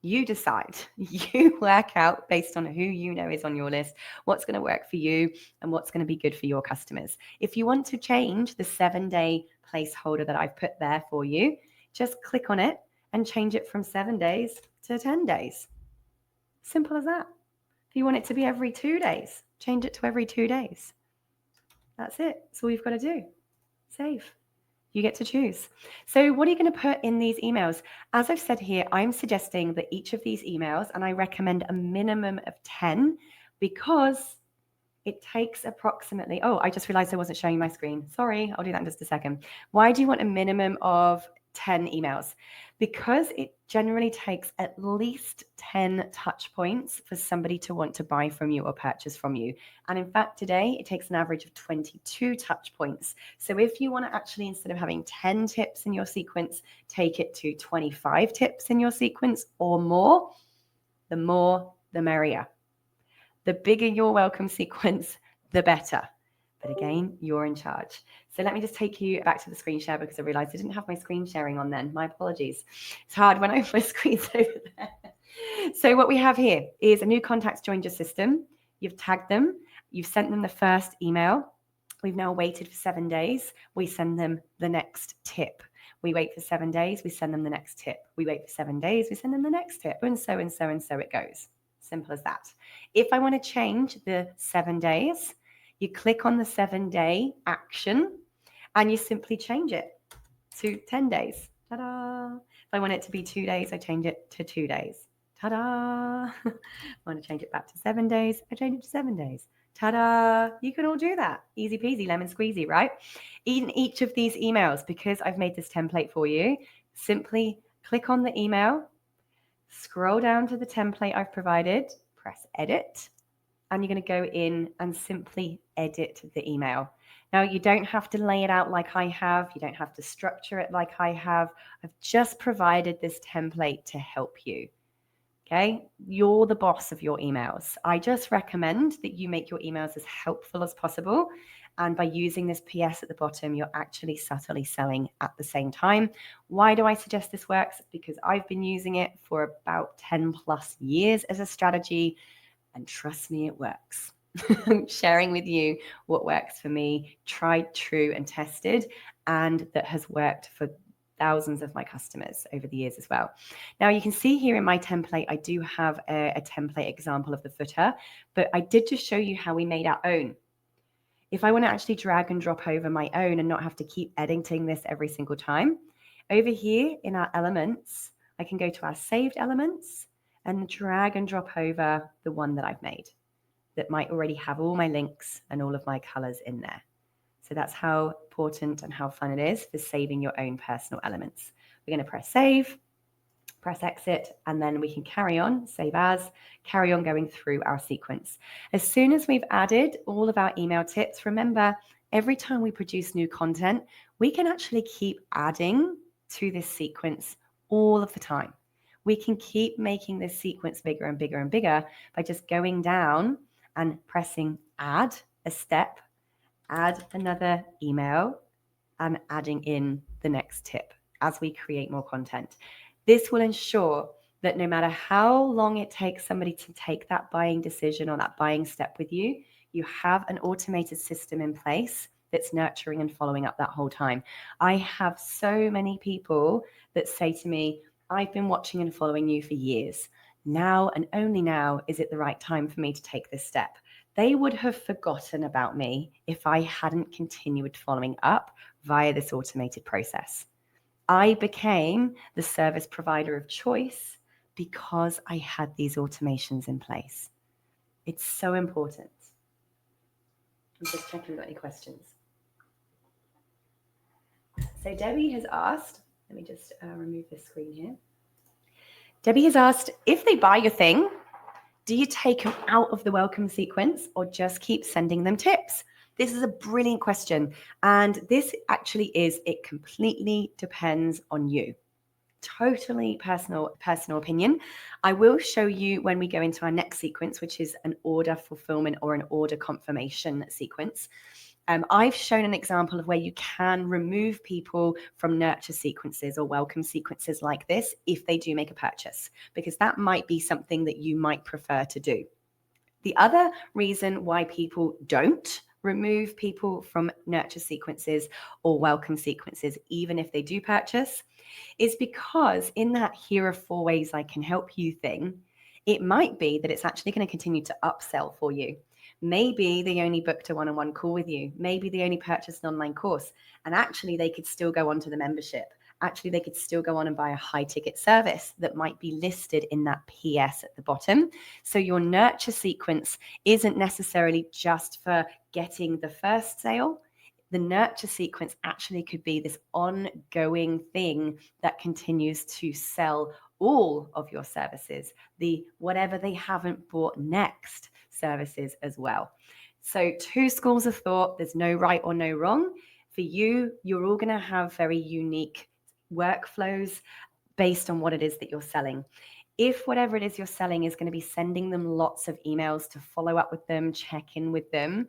You decide. You work out based on who you know is on your list, what's going to work for you and what's going to be good for your customers. If you want to change the 7-day placeholder that I've put there for you, just click on it and change it from 7 days to 10 days. Simple as that. If you want it to be every 2 days, change it to every 2 days. That's it. That's all you've got to do. Save. You get to choose. So what are you going to put in these emails? As I've said here, I'm suggesting that each of these emails, and I recommend a minimum of 10, because it takes approximately, oh, I just realized I wasn't showing my screen. Sorry, I'll do that in just a second. Why do you want a minimum of 10 emails? Because it generally takes at least 10 touch points for somebody to want to buy from you or purchase from you. And in fact, today it takes an average of 22 touch points. So if you want to actually, instead of having 10 tips in your sequence, take it to 25 tips in your sequence or more, the merrier. The bigger your welcome sequence, the better. But again, you're in charge. So let me just take you back to the screen share, because I realized I didn't have my screen sharing on then. My apologies. It's hard when I have my screens over there. So what we have here is a new contact's joined your system. You've tagged them. You've sent them the first email. We've now waited for 7 days. We send them the next tip. We wait for 7 days. We send them the next tip. We wait for 7 days. We send them the next tip. And so it goes. Simple as that. If I want to change the 7 days, you click on the 7-day action and you simply change it to 10 days. Ta-da! If I want it to be 2 days, I change it to 2 days. Ta-da! I want to change it back to 7 days, I change it to 7 days. Ta-da! You can all do that. Easy peasy, lemon squeezy, right? In each of these emails, because I've made this template for you, simply click on the email, scroll down to the template I've provided, press edit, and you're going to go in and simply edit the email. Now, you don't have to lay it out like I have. You don't have to structure it like I have. I've just provided this template to help you. Okay, you're the boss of your emails. I just recommend that you make your emails as helpful as possible. And by using this PS at the bottom, you're actually subtly selling at the same time. Why do I suggest this works? Because I've been using it for about 10 plus years as a strategy. And trust me, it works. I'm sharing with you what works for me, tried, true, and tested, and that has worked for thousands of my customers over the years as well. Now, you can see here in my template, I do have a template example of the footer, but I did just show you how we made our own. If I want to actually drag and drop over my own and not have to keep editing this every single time, over here in our elements, I can go to our saved elements and drag and drop over the one that I've made that might already have all my links and all of my colors in there. So that's how important and how fun it is for saving your own personal elements. We're going to press save, press exit, and then we can carry on, save as, carry on going through our sequence. As soon as we've added all of our email tips, remember, every time we produce new content, we can actually keep adding to this sequence all of the time. We can keep making this sequence bigger and bigger and bigger by just going down and pressing add a step, add another email, and adding in the next tip as we create more content. This will ensure that no matter how long it takes somebody to take that buying decision or that buying step with you, you have an automated system in place that's nurturing and following up that whole time. I have so many people that say to me, I've been watching and following you for years. Now and only now is it the right time for me to take this step. They would have forgotten about me if I hadn't continued following up via this automated process. I became the service provider of choice because I had these automations in place. It's so important. I'm just checking if we've got any questions. So Debbie has asked, let me just remove this screen here. Debbie has asked, if they buy your thing, do you take them out of the welcome sequence or just keep sending them tips? This is a brilliant question. And this actually is, it completely depends on you. Totally personal opinion. I will show you when we go into our next sequence, which is an order fulfillment or an order confirmation sequence. I've shown an example of where you can remove people from nurture sequences or welcome sequences like this if they do make a purchase, because that might be something that you might prefer to do. The other reason why people don't remove people from nurture sequences or welcome sequences, even if they do purchase, is because in that here are 4 ways I can help you thing, it might be that it's actually going to continue to upsell for you. Maybe they only booked a one-on-one call with you. Maybe they only purchased an online course, and actually they could still go onto the membership. Actually, they could still go on and buy a high ticket service that might be listed in that PS at the bottom. So your nurture sequence isn't necessarily just for getting the first sale. The nurture sequence actually could be this ongoing thing that continues to sell all of your services, the whatever they haven't bought next services as well. So, two schools of thought, there's no right or no wrong. For you, you're all going to have very unique workflows based on what it is that you're selling. If whatever it is you're selling is going to be sending them lots of emails to follow up with them, check in with them,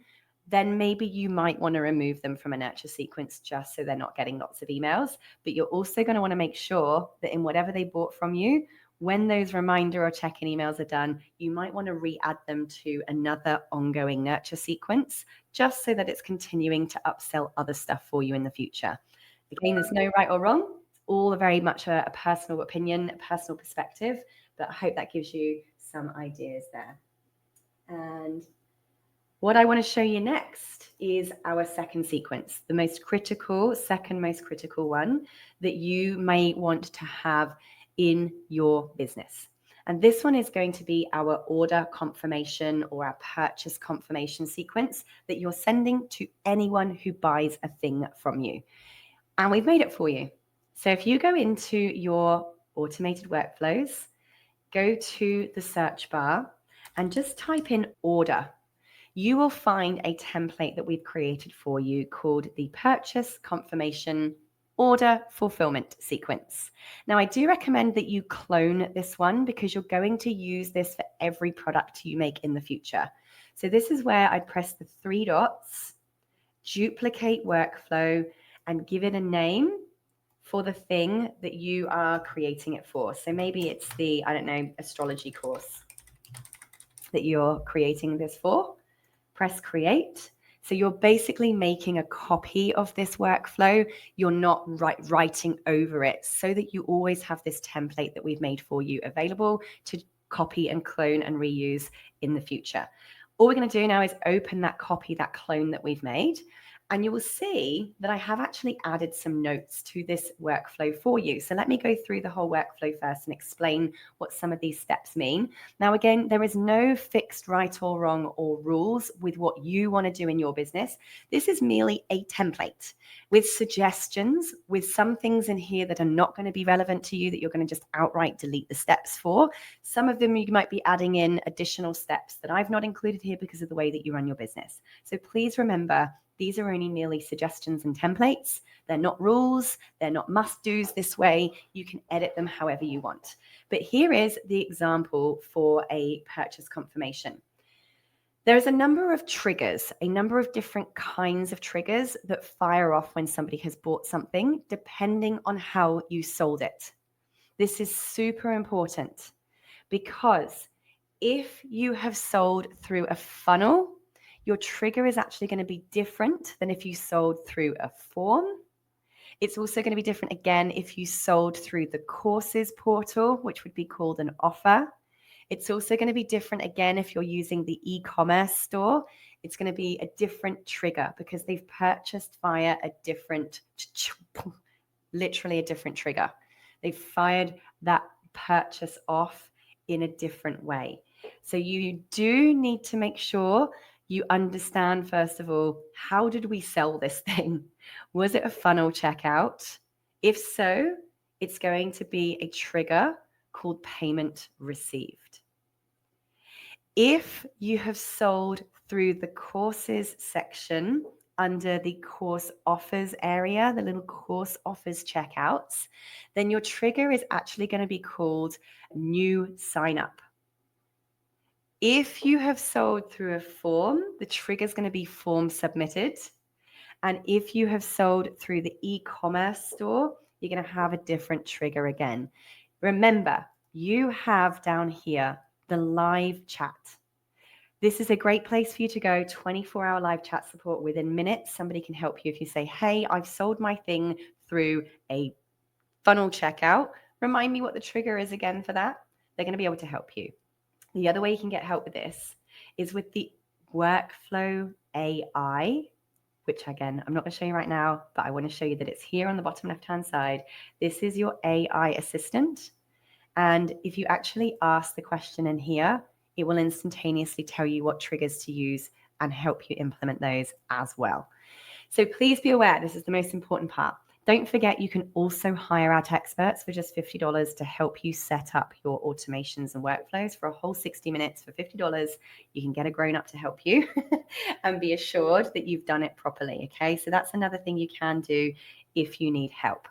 then maybe you might want to remove them from a nurture sequence just so they're not getting lots of emails. But you're also going to want to make sure that in whatever they bought from you, when those reminder or check-in emails are done, you might want to re-add them to another ongoing nurture sequence, just so that it's continuing to upsell other stuff for you in the future. Again, there's no right or wrong. It's all very much a personal opinion, a personal perspective, but I hope that gives you some ideas there. And what I want to show you next is our second sequence, the most critical, second most critical one that you may want to have in your business. And this one is going to be our order confirmation or our purchase confirmation sequence that you're sending to anyone who buys a thing from you. And we've made it for you. So if you go into your automated workflows, go to the search bar and just type in order, you will find a template that we've created for you called the purchase confirmation order fulfillment sequence. Now, I do recommend that you clone this one because you're going to use this for every product you make in the future. So this is where I'd press the three dots, duplicate workflow, and give it a name for the thing that you are creating it for. So maybe it's the, I don't know, astrology course that you're creating this for. Press create. So you're basically making a copy of this workflow. You're not writing over it, so that you always have this template that we've made for you available to copy and clone and reuse in the future. All we're going to do now is open that copy, that clone that we've made. And you will see that I have actually added some notes to this workflow for you. So let me go through the whole workflow first and explain what some of these steps mean. Now, again, there is no fixed right or wrong or rules with what you want to do in your business. This is merely a template with suggestions, with some things in here that are not going to be relevant to you that you're going to just outright delete the steps for. Some of them you might be adding in additional steps that I've not included here because of the way that you run your business. So please remember, these are only merely suggestions and templates. They're not rules. They're not must-dos this way. You can edit them however you want. But here is the example for a purchase confirmation. There's a number of triggers, a number of different kinds of triggers that fire off when somebody has bought something, depending on how you sold it. This is super important because if you have sold through a funnel, your trigger is actually going to be different than if you sold through a form. It's also going to be different again if you sold through the courses portal, which would be called an offer. It's also going to be different again if you're using the e-commerce store. It's going to be a different trigger because they've purchased via a different, literally a different trigger. They've fired that purchase off in a different way. So you do need to make sure you understand, first of all, how did we sell this thing? Was it a funnel checkout? If so, it's going to be a trigger called payment received. If you have sold through the courses section under the course offers area, the little course offers checkouts, then your trigger is actually going to be called new sign up. If you have sold through a form, the trigger is going to be form submitted. And if you have sold through the e-commerce store, you're going to have a different trigger again. Remember, you have down here the live chat. This is a great place for you to go, 24-hour live chat support within minutes. Somebody can help you if you say, hey, I've sold my thing through a funnel checkout. Remind me what the trigger is again for that. They're going to be able to help you. The other way you can get help with this is with the Workflow AI, which again, I'm not going to show you right now, but I want to show you that it's here on the bottom left-hand side. This is your AI assistant. And if you actually ask the question in here, it will instantaneously tell you what triggers to use and help you implement those as well. So please be aware, this is the most important part. Don't forget, you can also hire out experts for just $50 to help you set up your automations and workflows for a whole 60 minutes for $50. You can get a grown-up to help you and be assured that you've done it properly, okay? So that's another thing you can do if you need help.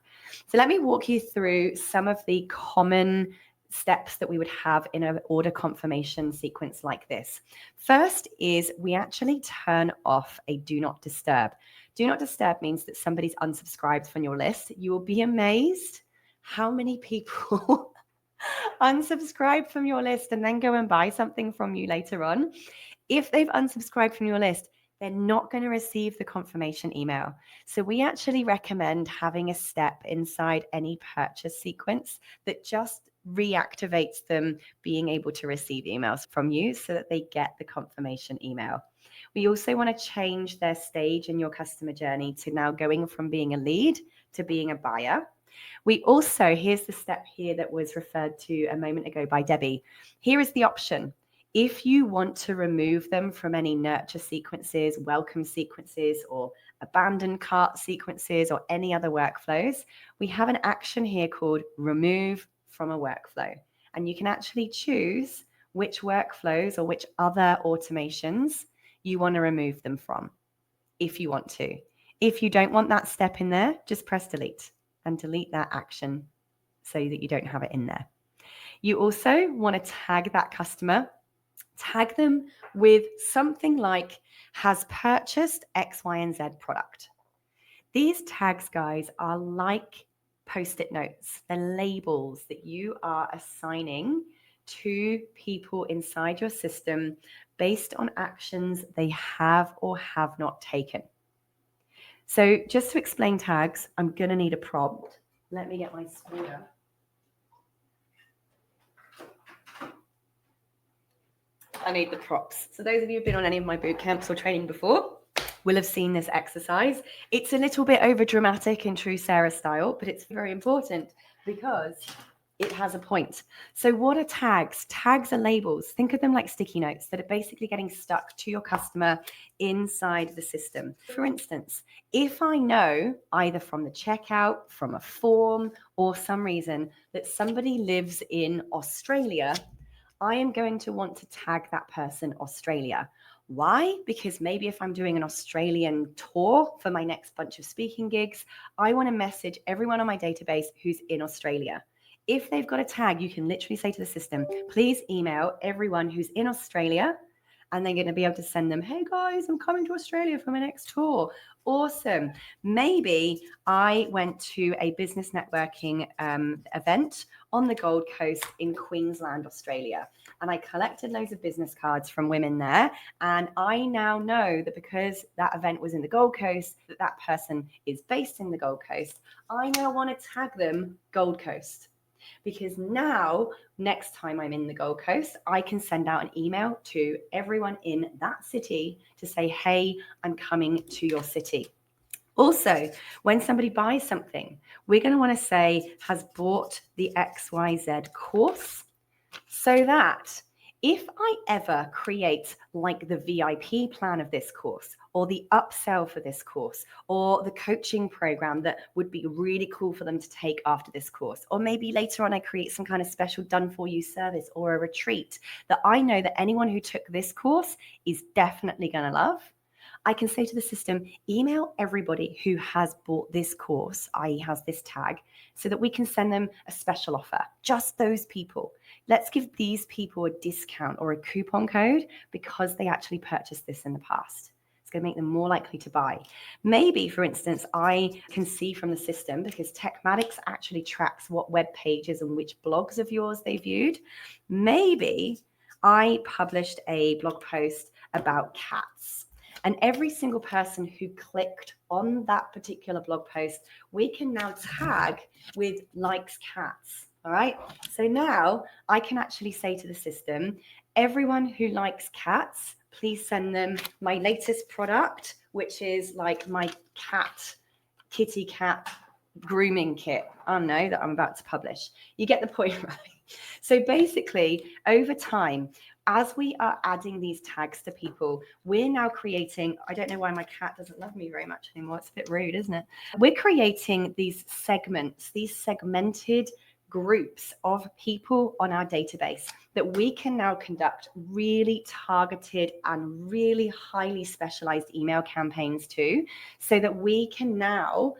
So let me walk you through some of the common steps that we would have in an order confirmation sequence like this. First is we actually turn off a do not disturb. Do not disturb means that somebody's unsubscribed from your list. You will be amazed how many people unsubscribe from your list and then go and buy something from you later on. If they've unsubscribed from your list, they're not going to receive the confirmation email. So we actually recommend having a step inside any purchase sequence that just reactivates them being able to receive emails from you so that they get the confirmation email. We also want to change their stage in your customer journey to now going from being a lead to being a buyer. We also, here's the step here that was referred to a moment ago by Debbie. Here is the option. If you want to remove them from any nurture sequences, welcome sequences, or abandoned cart sequences, or any other workflows, we have an action here called remove from a workflow. And you can actually choose which workflows or which other automations you want to remove them from, if you want to. If you don't want that step in there, just press delete and delete that action so that you don't have it in there. You also want to tag that customer. Tag them with something like has purchased X, Y, and Z product. These tags, guys, are like post-it notes. They're labels that you are assigning to people inside your system based on actions they have or have not taken. So just to explain tags, I'm going to need a prompt. Let me get my square. I need the props. So those of you who've been on any of my boot camps or training before will have seen this exercise. It's a little bit over dramatic in true Sarah style, but it's very important because it has a point. So what are tags? Tags are labels. Think of them like sticky notes that are basically getting stuck to your customer inside the system. For instance, if I know either from the checkout, from a form, or some reason that somebody lives in Australia, I am going to want to tag that person Australia. Why? Because maybe if I'm doing an Australian tour for my next bunch of speaking gigs, I want to message everyone on my database who's in Australia. If they've got a tag, you can literally say to the system, please email everyone who's in Australia, and they're going to be able to send them, hey guys, I'm coming to Australia for my next tour. Awesome. Maybe I went to a business networking event on the Gold Coast in Queensland, Australia, and I collected loads of business cards from women there. And I now know that because that event was in the Gold Coast, that person is based in the Gold Coast. I now want to tag them Gold Coast. Because now, next time I'm in the Gold Coast, I can send out an email to everyone in that city to say, hey, I'm coming to your city. Also, when somebody buys something, we're going to want to say, has bought the XYZ course, so that if I ever create like the VIP plan of this course or the upsell for this course or the coaching program that would be really cool for them to take after this course, or maybe later on I create some kind of special done for you service or a retreat that I know that anyone who took this course is definitely going to love, I can say to the system, email everybody who has bought this course, i.e. has this tag, so that we can send them a special offer. Just those people. Let's give these people a discount or a coupon code because they actually purchased this in the past. It's going to make them more likely to buy. Maybe, for instance, I can see from the system, because Techmatics actually tracks what web pages and which blogs of yours they viewed. Maybe I published a blog post about cats. And every single person who clicked on that particular blog post, we can now tag with likes cats. All right. So now I can actually say to the system, everyone who likes cats, please send them my latest product, which is like my kitty cat grooming kit. I know that I'm about to publish. You get the point, right? So basically, over time, as we are adding these tags to people, we're now creating, I don't know why my cat doesn't love me very much anymore. It's a bit rude, isn't it? We're creating these segments, these segmented groups of people on our database that we can now conduct really targeted and really highly specialized email campaigns to, so that we can now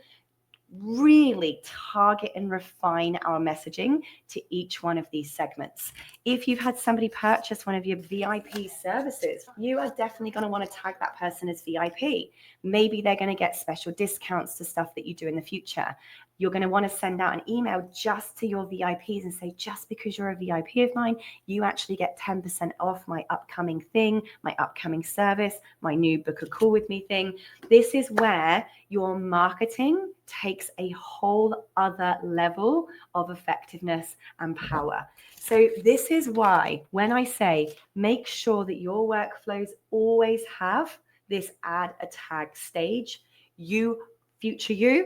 really target and refine our messaging to each one of these segments. If you've had somebody purchase one of your VIP services, you are definitely going to want to tag that person as VIP. Maybe they're going to get special discounts to stuff that you do in the future. You're going to want to send out an email just to your VIPs and say, just because you're a VIP of mine, you actually get 10% off my upcoming thing, my upcoming service, my new book a call with me thing. This is where your marketing takes a whole other level of effectiveness and power. So this is why when I say make sure that your workflows always have this add a tag stage, your future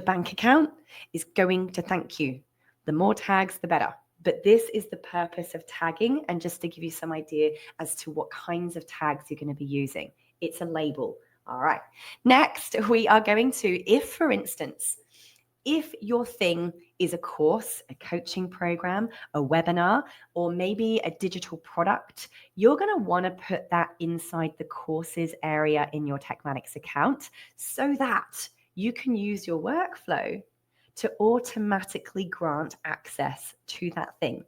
bank account is going to thank you. The more tags, the better. But this is the purpose of tagging. And just to give you some idea as to what kinds of tags you're going to be using, it's a label. All right. Next, we are going to, if for instance, if your thing is a course, a coaching program, a webinar, or maybe a digital product, you're going to want to put that inside the courses area in your Techmatics account so that you can use your workflow to automatically grant access to that thing.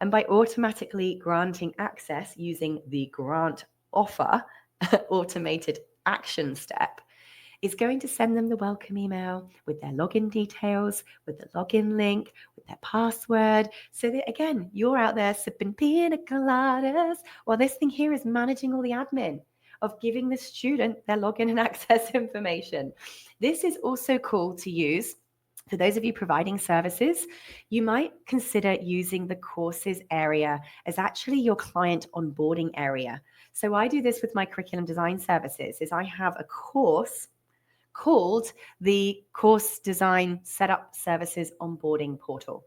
And by automatically granting access using the grant offer automated action step, is going to send them the welcome email with their login details, with the login link, with their password, so that, again, you're out there sipping pina coladas while this thing here is managing all the admin of giving the student their login and access information. This is also cool to use. For those of you providing services, you might consider using the courses area as actually your client onboarding area. So I do this with my curriculum design services, is I have a course called the Course Design Setup Services Onboarding Portal.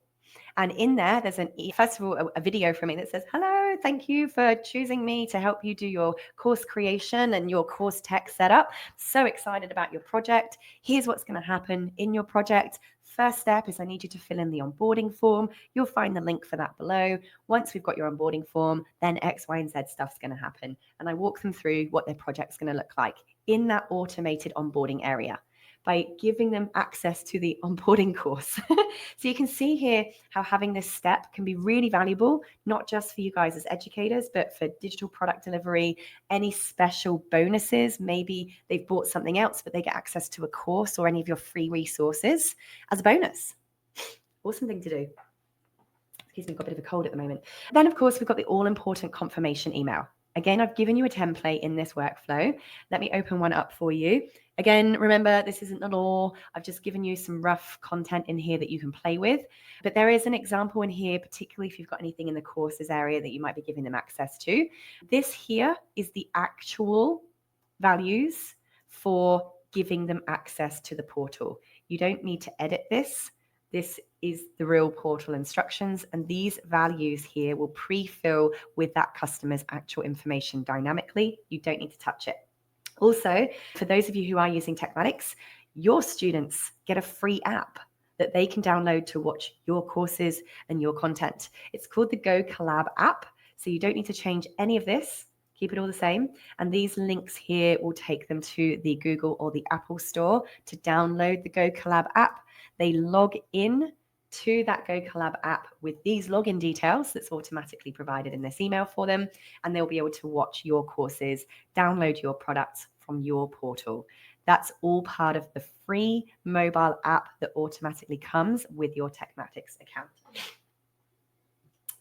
And in there, there's first of all, a video from me that says, hello, thank you for choosing me to help you do your course creation and your course tech setup. So excited about your project. Here's what's going to happen in your project. First step is I need you to fill in the onboarding form. You'll find the link for that below. Once we've got your onboarding form, then X, Y, and Z stuff's going to happen. And I walk them through what their project's going to look like in that automated onboarding area by giving them access to the onboarding course. So you can see here how having this step can be really valuable, not just for you guys as educators, but for digital product delivery, any special bonuses. Maybe they've bought something else, but they get access to a course or any of your free resources as a bonus. Awesome thing to do. Excuse me, I've got a bit of a cold at the moment. Then, of course, we've got the all-important confirmation email. Again, I've given you a template in this workflow. Let me open one up for you. Again, remember, this isn't the law. I've just given you some rough content in here that you can play with. But there is an example in here, particularly if you've got anything in the courses area that you might be giving them access to. This here is the actual values for giving them access to the portal. You don't need to edit this. This is the real portal instructions, and these values here will pre-fill with that customer's actual information dynamically. You don't need to touch it. Also, for those of you who are using Techmatics, your students get a free app that they can download to watch your courses and your content. It's called the Go Collab app, so you don't need to change any of this. Keep it all the same. And these links here will take them to the Google or the Apple store to download the Go Collab app. They log in to that Go Collab app with these login details that's automatically provided in this email for them, and they'll be able to watch your courses, download your products from your portal. That's all part of the free mobile app that automatically comes with your Techmatics account.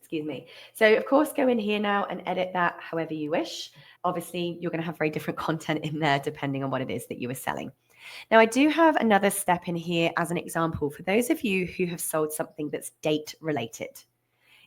Excuse me. So of course, go in here now and edit that however you wish. Obviously, you're going to have very different content in there depending on what it is that you are selling. Now, I do have another step in here as an example for those of you who have sold something that's date related.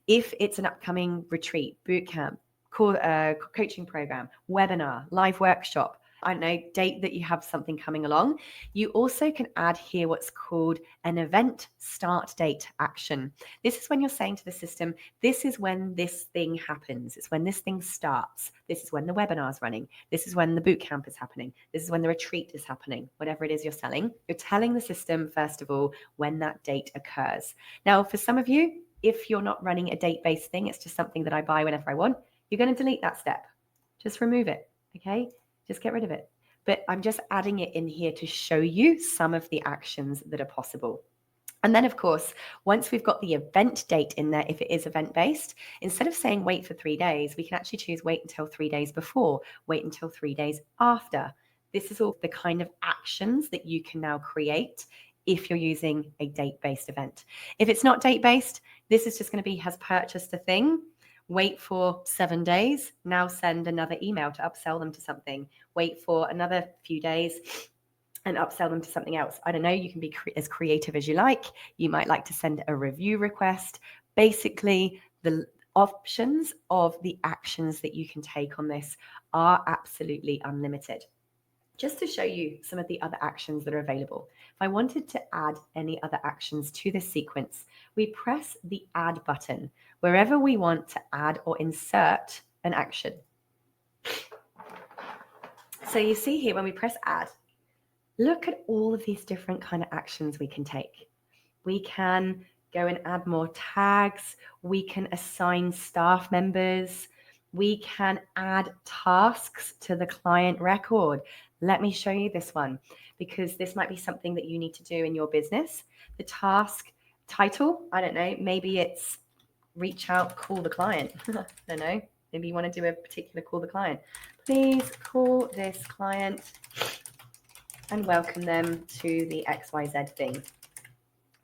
If it's an upcoming retreat, bootcamp, coaching program, webinar, live workshop, I don't know, date that you have something coming along. You also can add here what's called an event start date action. This is when you're saying to the system, this is when this thing happens. It's when this thing starts. This is when the webinar is running. This is when the boot camp is happening. This is when the retreat is happening, whatever it is you're selling. You're telling the system, first of all, when that date occurs. Now, for some of you, if you're not running a date-based thing, it's just something that I buy whenever I want, you're going to delete that step. Just remove it, okay? Just get rid of it. But I'm just adding it in here to show you some of the actions that are possible. And then, of course, once we've got the event date in there, if it is event-based, instead of saying wait for 3 days, we can actually choose wait until 3 days before, wait until 3 days after. This is all the kind of actions that you can now create if you're using a date-based event. If it's not date-based, this is just going to be has purchased a thing, wait for 7 days, now send another email to upsell them to something, wait for another few days and upsell them to something else. I don't know, you can be as creative as you like. You might like to send a review request. Basically, the options of the actions that you can take on this are absolutely unlimited. Just to show you some of the other actions that are available. If I wanted to add any other actions to this sequence, we press the add button wherever we want to add or insert an action. So you see here when we press add, look at all of these different kind of actions we can take. We can go and add more tags. We can assign staff members. We can add tasks to the client record. Let me show you this one because this might be something that you need to do in your business. The task title, I don't know, maybe it's reach out, call the client. I don't know. Maybe you want to do a particular call the client. Please call this client and welcome them to the XYZ thing.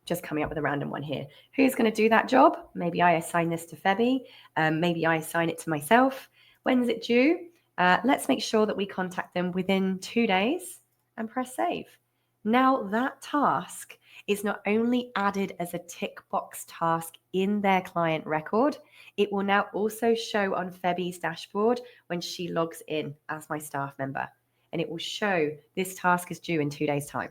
Just coming up with a random one here. Who's going to do that job? Maybe I assign this to Febby. Maybe I assign it to myself. When's it due? Let's make sure that we contact them within 2 days and press save. Now that task is not only added as a tick box task in their client record, it will now also show on Febby's dashboard when she logs in as my staff member. And it will show this task is due in 2 days' time.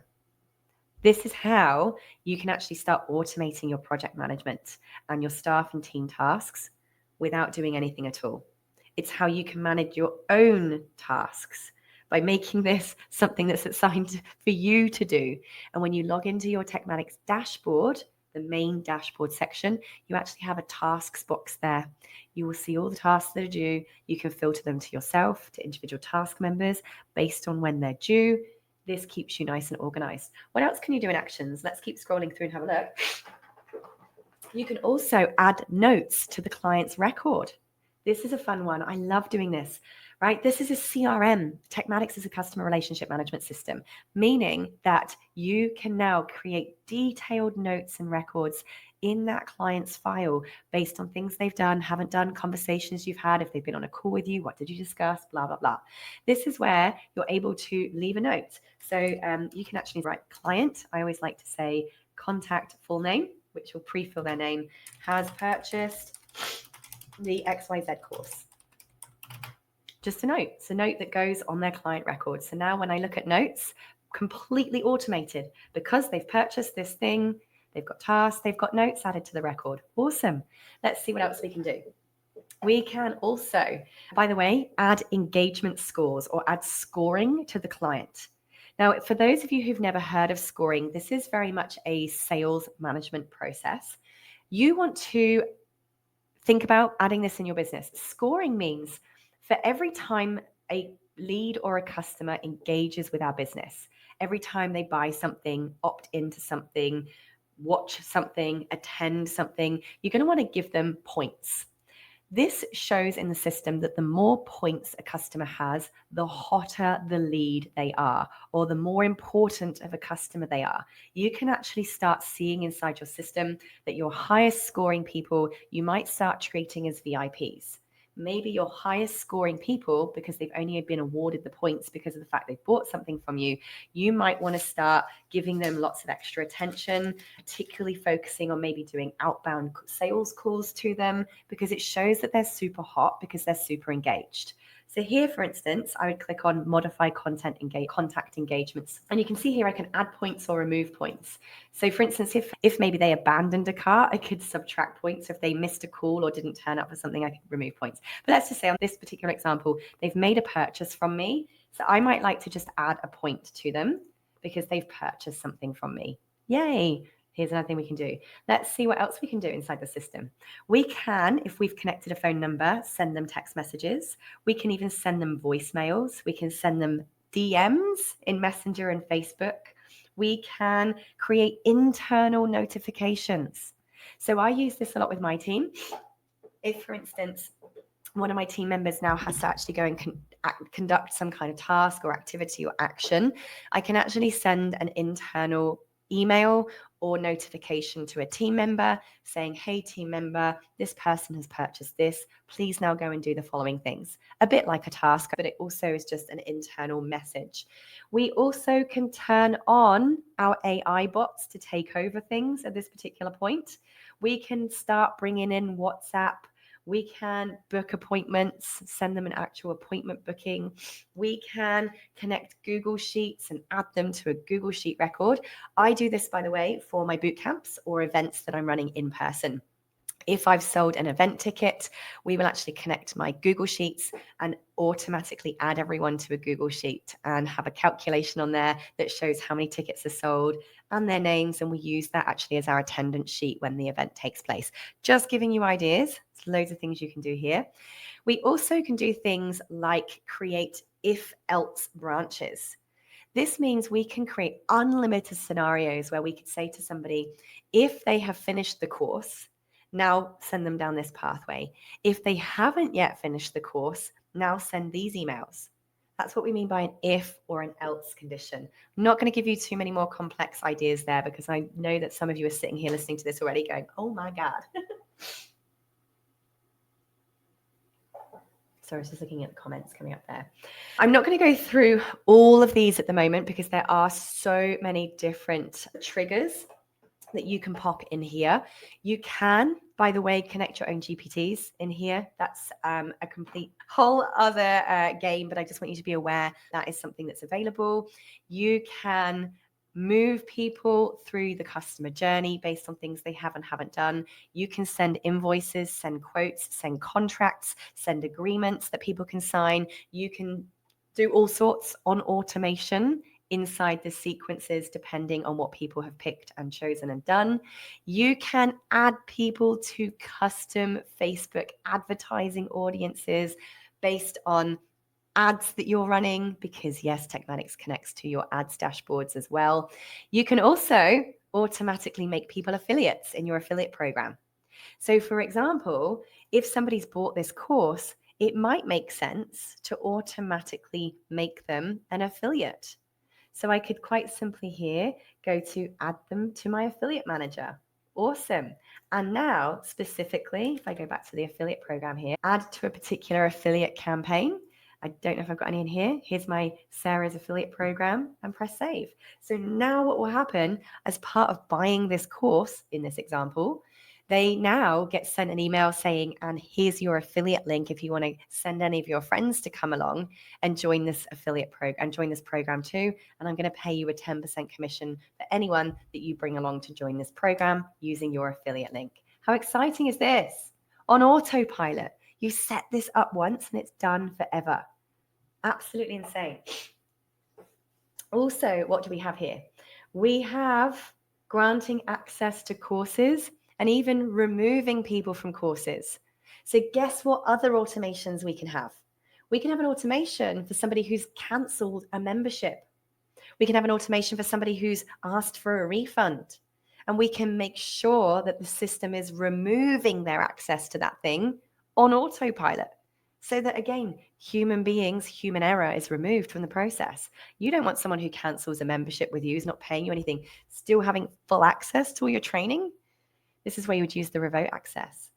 This is how you can actually start automating your project management and your staff and team tasks without doing anything at all. It's how you can manage your own tasks by making this something that's assigned for you to do. And when you log into your Techmatics dashboard, the main dashboard section, you actually have a tasks box there. You will see all the tasks that are due. You can filter them to yourself, to individual task members based on when they're due. This keeps you nice and organized. What else can you do in actions? Let's keep scrolling through and have a look. You can also add notes to the client's record. This is a fun one. I love doing this, right? This is a CRM. Techmatics is a customer relationship management system, meaning that you can now create detailed notes and records in that client's file based on things they've done, haven't done, conversations you've had, if they've been on a call with you, what did you discuss, blah, blah, blah. This is where you're able to leave a note. So you can actually write client. I always like to say contact full name, which will pre-fill their name, has purchased the XYZ course. Just a note. It's a note that goes on their client record. So now when I look at notes, completely automated because they've purchased this thing, they've got tasks, they've got notes added to the record. Awesome. Let's see what else we can do. We can also, by the way, add engagement scores or add scoring to the client. Now, for those of you who've never heard of scoring, this is very much a sales management process. You want to think about adding this in your business. Scoring means for every time a lead or a customer engages with our business, every time they buy something, opt into something, watch something, attend something, you're going to want to give them points. This shows in the system that the more points a customer has, the hotter the lead they are, or the more important of a customer they are. You can actually start seeing inside your system that your highest scoring people, you might start treating as VIPs, maybe your highest scoring people, because they've only been awarded the points because of the fact they've bought something from you, you might want to start giving them lots of extra attention, particularly focusing on maybe doing outbound sales calls to them, because it shows that they're super hot because they're super engaged. So here, for instance, I would click on modify contact engagements. And you can see here I can add points or remove points. So for instance, if maybe they abandoned a cart, I could subtract points. If they missed a call or didn't turn up for something, I could remove points. But let's just say on this particular example, they've made a purchase from me. So I might like to just add a point to them because they've purchased something from me. Yay. Here's another thing we can do. Let's see what else we can do inside the system. We can, if we've connected a phone number, send them text messages. We can even send them voicemails. We can send them DMs in Messenger and Facebook. We can create internal notifications. So I use this a lot with my team. If, for instance, one of my team members now has to actually go and conduct some kind of task or activity or action, I can actually send an internal email or notification to a team member saying, hey, team member, this person has purchased this. Please now go and do the following things. A bit like a task, but it also is just an internal message. We also can turn on our AI bots to take over things at this particular point. We can start bringing in WhatsApp. We can book appointments, send them an actual appointment booking. We can connect Google Sheets and add them to a Google Sheet record. I do this, by the way, for my boot camps or events that I'm running in person. If I've sold an event ticket, we will actually connect my Google Sheets and automatically add everyone to a Google Sheet and have a calculation on there that shows how many tickets are sold and their names. And we use that actually as our attendance sheet when the event takes place. Just giving you ideas. There's loads of things you can do here. We also can do things like create if-else branches. This means we can create unlimited scenarios where we could say to somebody, if they have finished the course, now send them down this pathway. If they haven't yet finished the course, now send these emails. That's what we mean by an if or an else condition. I'm not going to give you too many more complex ideas there because I know that some of you are sitting here listening to this already going, oh my God. Sorry, I was just looking at the comments coming up there. I'm not going to go through all of these at the moment because there are so many different triggers that you can pop in here. You can, by the way, connect your own GPTs in here. That's a complete whole other game, but I just want you to be aware that is something that's available. You can move people through the customer journey based on things they have and haven't done. You can send invoices, send quotes, send contracts, send agreements that people can sign. You can do all sorts on automation inside the sequences depending on what people have picked and chosen and done. You can add people to custom Facebook advertising audiences based on ads that you're running, because yes, Techmatics connects to your ads dashboards as well. You can also automatically make people affiliates in your affiliate program. So for example, if somebody's bought this course, it might make sense to automatically make them an affiliate. So I could quite simply here go to add them to my affiliate manager. Awesome. And now specifically, if I go back to the affiliate program here, add to a particular affiliate campaign. I don't know if I've got any in here. Here's my Sarah's affiliate program and press save. So now what will happen as part of buying this course in this example, they now get sent an email saying, and here's your affiliate link if you want to send any of your friends to come along and join this affiliate program, join this program too. And I'm going to pay you a 10% commission for anyone that you bring along to join this program using your affiliate link. How exciting is this? On autopilot, you set this up once and it's done forever. Absolutely insane. Also, what do we have here? We have granting access to courses and even removing people from courses. So guess what other automations we can have? We can have an automation for somebody who's cancelled a membership. We can have an automation for somebody who's asked for a refund. And we can make sure that the system is removing their access to that thing on autopilot. So that, again, human beings, human error is removed from the process. You don't want someone who cancels a membership with you, who's not paying you anything, still having full access to all your training. This is where you would use the remote access.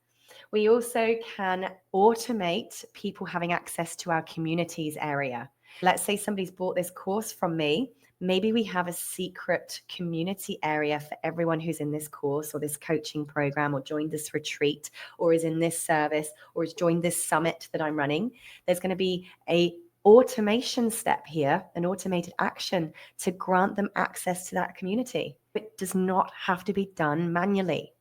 We also can automate people having access to our communities area. Let's say somebody's bought this course from me. Maybe we have a secret community area for everyone who's in this course or this coaching program or joined this retreat or is in this service or has joined this summit that I'm running. There's going to be a automation step here, an automated action to grant them access to that community. It does not have to be done manually.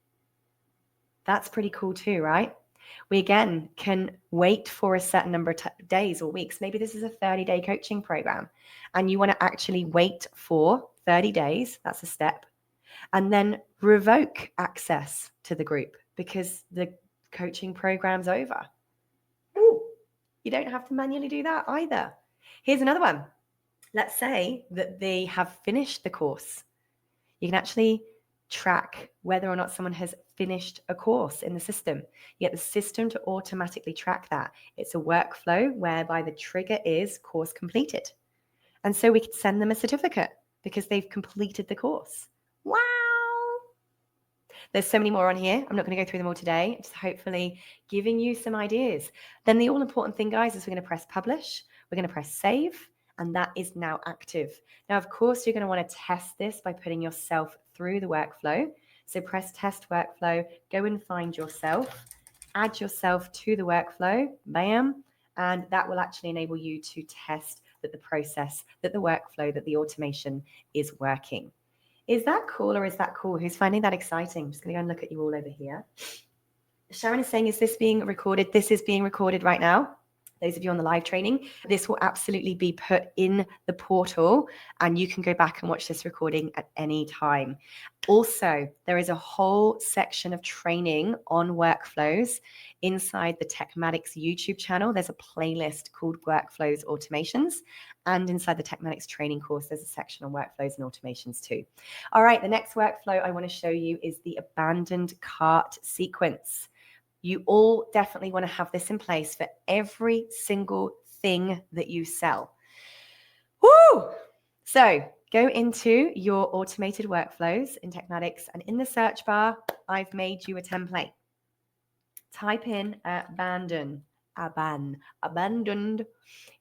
That's pretty cool too, right? We again can wait for a certain number of days or weeks. Maybe this is a 30-day coaching program and you want to actually wait for 30 days. That's a step. And then revoke access to the group because the coaching program's over. Ooh, you don't have to manually do that either. Here's another one. Let's say that they have finished the course. You can actually track whether or not someone has finished a course in the system. You get the system to automatically track that. It's a workflow whereby the trigger is course completed. And so we could send them a certificate because they've completed the course. Wow. There's so many more on here. I'm not going to go through them all today. Just hopefully giving you some ideas. Then the all important thing, guys, is we're going to press publish. We're going to press save. And that is now active. Now, of course, you're going to want to test this by putting yourself through the workflow. So press test workflow, go and find yourself, add yourself to the workflow, bam, and that will actually enable you to test that the process, that the workflow, that the automation is working. Is that cool or is that cool? Who's finding that exciting? I'm just going to go and look at you all over here. Sharon is saying, is this being recorded? This is being recorded right now. Those of you on the live training, this will absolutely be put in the portal and you can go back and watch this recording at any time. Also, there is a whole section of training on workflows inside the Techmatics YouTube channel. There's a playlist called Workflows Automations, and inside the Techmatics training course, there's a section on workflows and automations too. All right, the next workflow I want to show you is the abandoned cart sequence. You all definitely want to have this in place for every single thing that you sell. Woo! So go into your automated workflows in Techmatics, and in the search bar, I've made you a template. Type in abandoned.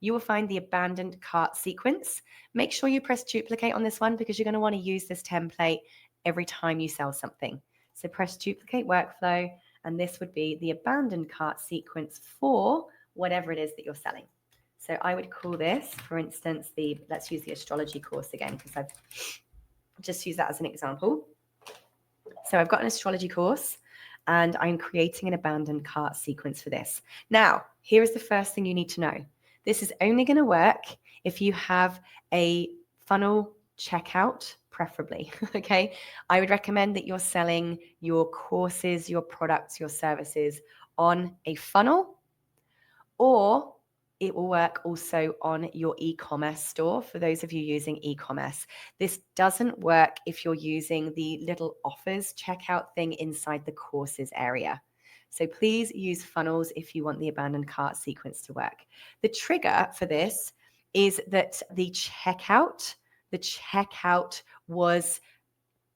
You will find the abandoned cart sequence. Make sure you press duplicate on this one because you're going to want to use this template every time you sell something. So press duplicate workflow. And this would be the abandoned cart sequence for whatever it is that you're selling. So I would call this, for instance, let's use the astrology course again, because I've just used that as an example. So I've got an astrology course and I'm creating an abandoned cart sequence for this. Now, here is the first thing you need to know. This is only going to work if you have a funnel checkout, preferably, okay? I would recommend that you're selling your courses, your products, your services on a funnel, or it will work also on your e-commerce store for those of you using e-commerce. This doesn't work if you're using the little offers checkout thing inside the courses area. So please use funnels if you want the abandoned cart sequence to work. The trigger for this is that the checkout was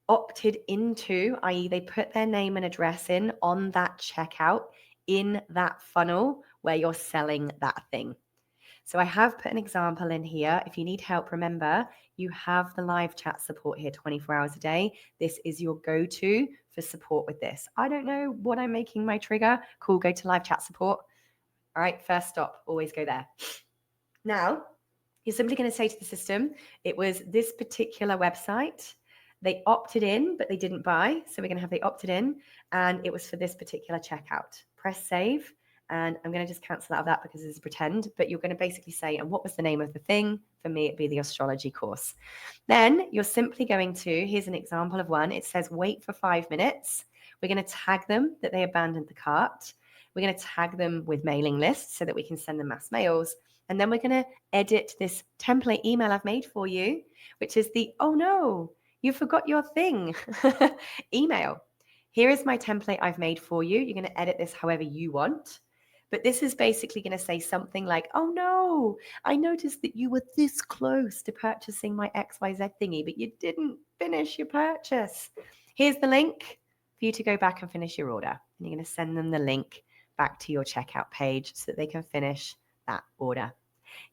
opted into, i.e. they put their name and address in on that checkout in that funnel where you're selling that thing. So I have put an example in here. If you need help, remember, you have the live chat support here 24 hours a day. This is your go-to for support with this. I don't know what I'm making my trigger. Cool, go to live chat support. All right, first stop, always go there. Now, you're simply going to say to the system, it was this particular website. They opted in, but they didn't buy. So we're going to have they opted in, and it was for this particular checkout. Press save, and I'm going to just cancel out of that because this is pretend, but you're going to basically say, and what was the name of the thing? For me, it'd be the astrology course. Then you're simply going to, here's an example of one. It says, wait for 5 minutes. We're going to tag them that they abandoned the cart. We're going to tag them with mailing lists so that we can send them mass mails. And then we're going to edit this template email I've made for you, which is the, oh no, you forgot your thing email. Here is my template I've made for you. You're going to edit this however you want. But this is basically going to say something like, oh no, I noticed that you were this close to purchasing my XYZ thingy, but you didn't finish your purchase. Here's the link for you to go back and finish your order. and you're going to send them the link back to your checkout page so that they can finish that order.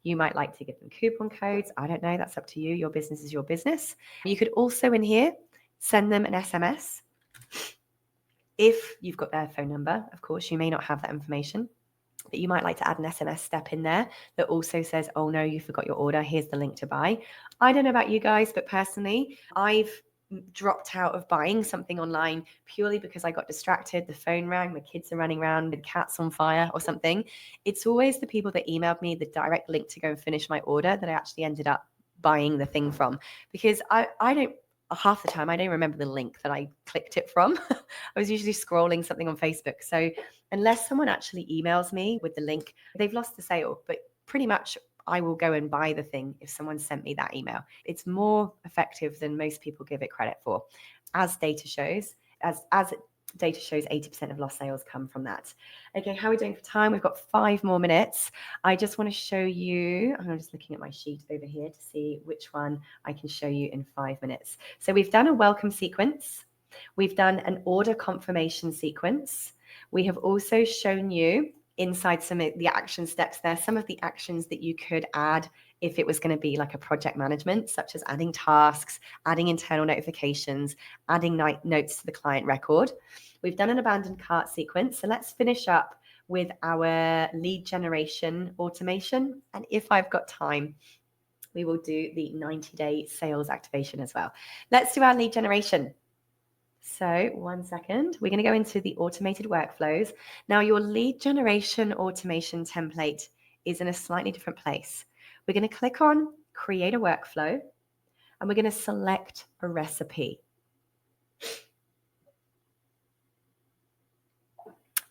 You might like to give them coupon codes. I don't know. That's up to you. Your business is your business. You could also in here send them an SMS. If you've got their phone number, of course, you may not have that information, but you might like to add an SMS step in there that also says, oh no, you forgot your order. Here's the link to buy. I don't know about you guys, but personally, I've dropped out of buying something online purely because I got distracted. The phone rang, the kids are running around, the cat's on fire or something. It's always the people that emailed me the direct link to go and finish my order that I actually ended up buying the thing from, because I don't, half the time I don't remember the link that I clicked it from. I was usually scrolling something on Facebook. So unless someone actually emails me with the link, they've lost the sale. But pretty much I will go and buy the thing if someone sent me that email. It's more effective than most people give it credit for. As data shows, data shows 80% of lost sales come from that. Okay, how are we doing for time? We've got 5 more minutes. I just want to show you, I'm just looking at my sheet over here to see which one I can show you in 5 minutes. So we've done a welcome sequence. We've done an order confirmation sequence. We have also shown you inside some of the action steps there, some of the actions that you could add if it was going to be like a project management, such as adding tasks, adding internal notifications, adding notes to the client record. We've done an abandoned cart sequence. So let's finish up with our lead generation automation. And if I've got time, we will do the 90-day sales activation as well. Let's do our lead generation. So 1 second, we're going to go into the automated workflows. Now your lead generation automation template is in a slightly different place. We're going to click on create a workflow and we're going to select a recipe.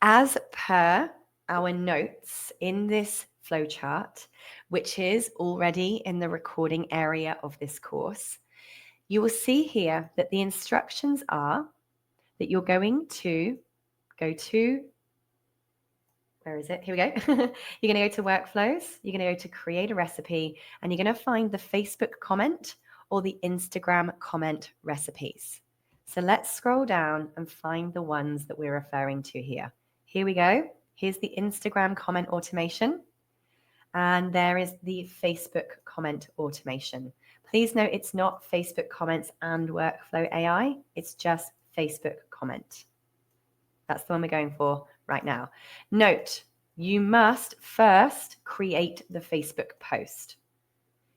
As per our notes in this flowchart, which is already in the recording area of this course, you will see here that the instructions are that you're going to go to, where is it? Here we go. You're going to go to workflows. You're going to go to create a recipe and you're going to find the Facebook comment or the Instagram comment recipes. So let's scroll down and find the ones that we're referring to here. Here we go. Here's the Instagram comment automation. And there is the Facebook comment automation. Please note it's not Facebook comments and workflow AI. It's just Facebook comment. That's the one we're going for right now. Note, you must first create the Facebook post.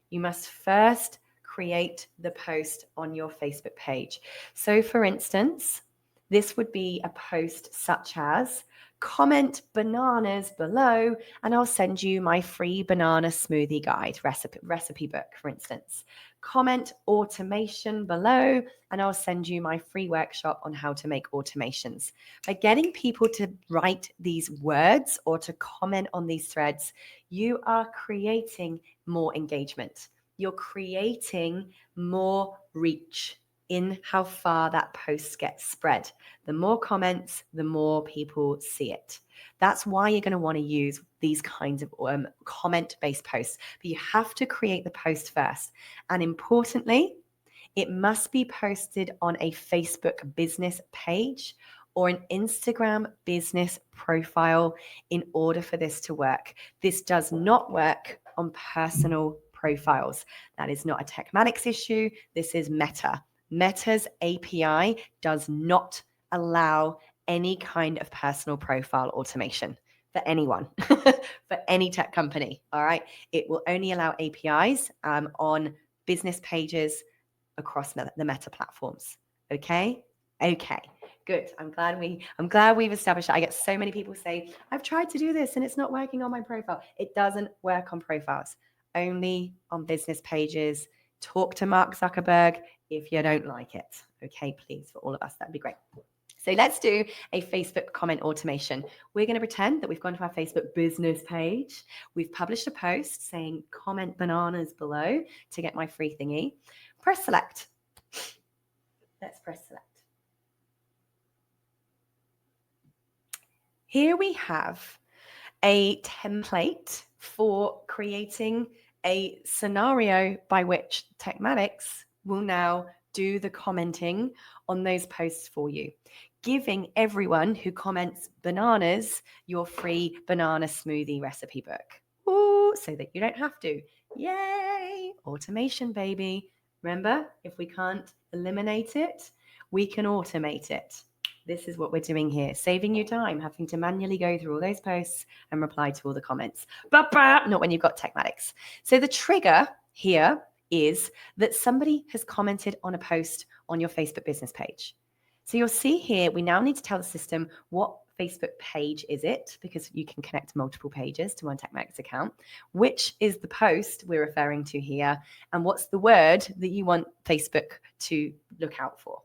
You must first create the post on your Facebook page. So for instance, this would be a post such as, comment bananas below and I'll send you my free banana smoothie guide recipe book, for instance. Comment automation below and I'll send you my free workshop on how to make automations. By getting people to write these words or to comment on these threads, you are creating more engagement. You're creating more reach in how far that post gets spread. The more comments, the more people see it. That's why you're going to want to use these kinds of comment-based posts. But you have to create the post first. And importantly, it must be posted on a Facebook business page or an Instagram business profile in order for this to work. This does not work on personal profiles. That is not a Techmatics issue. This is Meta. Meta's API does not allow any kind of personal profile automation for anyone, for any tech company. All right. It will only allow APIs on business pages across the Meta platforms. Okay. Okay. Good. I'm glad we've established that. I get so many people say, I've tried to do this and it's not working on my profile. It doesn't work on profiles, only on business pages. Talk to Mark Zuckerberg if you don't like it. Okay, please, for all of us, that'd be great. So let's do a Facebook comment automation. We're going to pretend that we've gone to our Facebook business page. We've published a post saying comment bananas below to get my free thingy. Press select. Let's press select. Here we have a template for creating a scenario by which Techmatics will now do the commenting on those posts for you. giving everyone who comments bananas your free banana smoothie recipe book. Ooh, so that you don't have to. Yay! Automation, baby. Remember, if we can't eliminate it, we can automate it. This is what we're doing here, saving you time, having to manually go through all those posts and reply to all the comments. But not when you've got Techmatics. So the trigger here is that somebody has commented on a post on your Facebook business page. So you'll see here, we now need to tell the system what Facebook page is it, because you can connect multiple pages to one Techmatics account, which is the post we're referring to here, and what's the word that you want Facebook to look out for.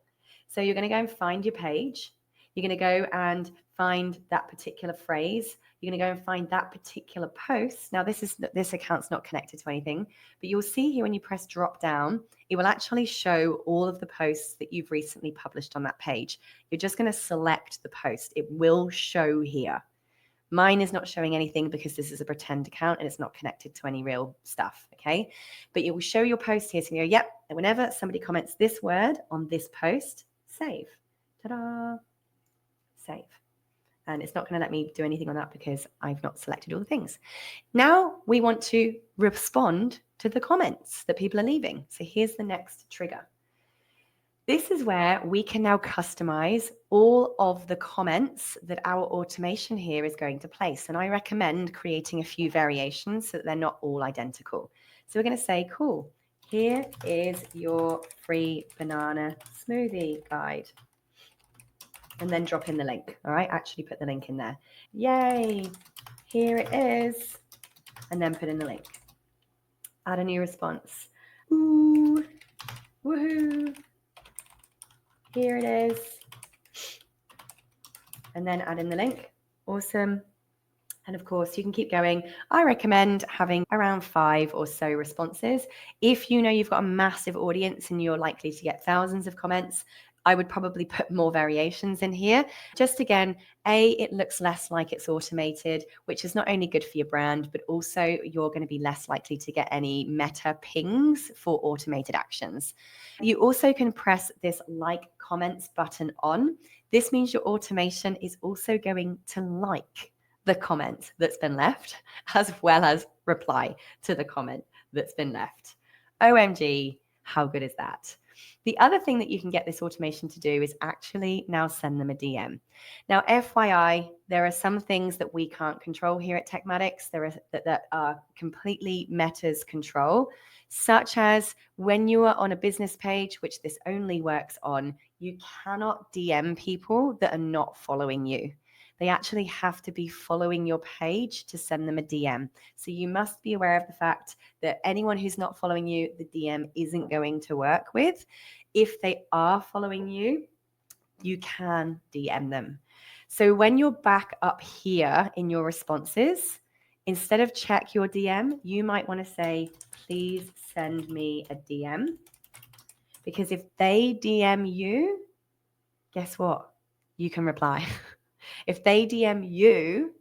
So you're going to go and find your page. You're going to go and find that particular phrase. You're going to go and find that particular post. Now, this account's not connected to anything, but you'll see here when you press drop down, it will actually show all of the posts that you've recently published on that page. You're just going to select the post. It will show here. Mine is not showing anything because this is a pretend account and it's not connected to any real stuff, okay? But it will show your post here. So you go, yep, and whenever somebody comments this word on this post, save. Ta-da! Save. And it's not going to let me do anything on that because I've not selected all the things. Now we want to respond to the comments that people are leaving. So here's the next trigger. This is where we can now customize all of the comments that our automation here is going to place. And I recommend creating a few variations so that they're not all identical. So we're going to say, cool, here is your free banana smoothie guide. And then drop in the link. All right, actually put the link in there. Yay, here it is. And then put in the link. Add a new response. Ooh, woohoo. Here it is. And then add in the link. Awesome. And of course, you can keep going. I recommend having around 5 or so responses. If you know you've got a massive audience and you're likely to get thousands of comments, I would probably put more variations in here. Just again, it looks less like it's automated, which is not only good for your brand, but also you're going to be less likely to get any meta pings for automated actions. You also can press this like comments button on. This means your automation is also going to like the comment that's been left, as well as reply to the comment that's been left. OMG, how good is that? The other thing that you can get this automation to do is actually now send them a DM. Now, FYI, there are some things that we can't control here at Techmatics that are completely Meta's control, such as when you are on a business page, which this only works on, you cannot DM people that are not following you. They actually have to be following your page to send them a DM. So you must be aware of the fact that anyone who's not following you, the DM isn't going to work with. If they are following you, you can DM them. So when you're back up here in your responses, instead of check your DM, you might want to say, please send me a DM. Because if they DM you, guess what? You can reply. If they DM you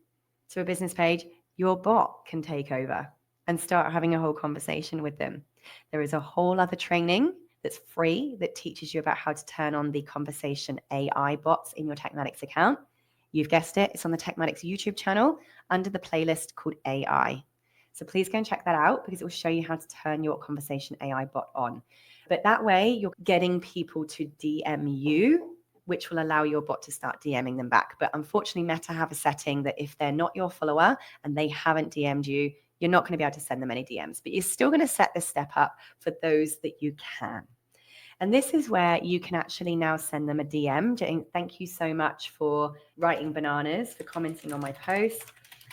to a business page, your bot can take over and start having a whole conversation with them. There is a whole other training that's free that teaches you about how to turn on the conversation AI bots in your Techmatics account. You've guessed it, it's on the Techmatics YouTube channel under the playlist called AI. So please go and check that out because it will show you how to turn your conversation AI bot on. But that way you're getting people to DM you, which will allow your bot to start DMing them back. But unfortunately, Meta have a setting that if they're not your follower and they haven't DM'd you, you're not going to be able to send them any DMs. But you're still going to set this step up for those that you can. And this is where you can actually now send them a DM. Jane, thank you so much for writing bananas, for commenting on my post.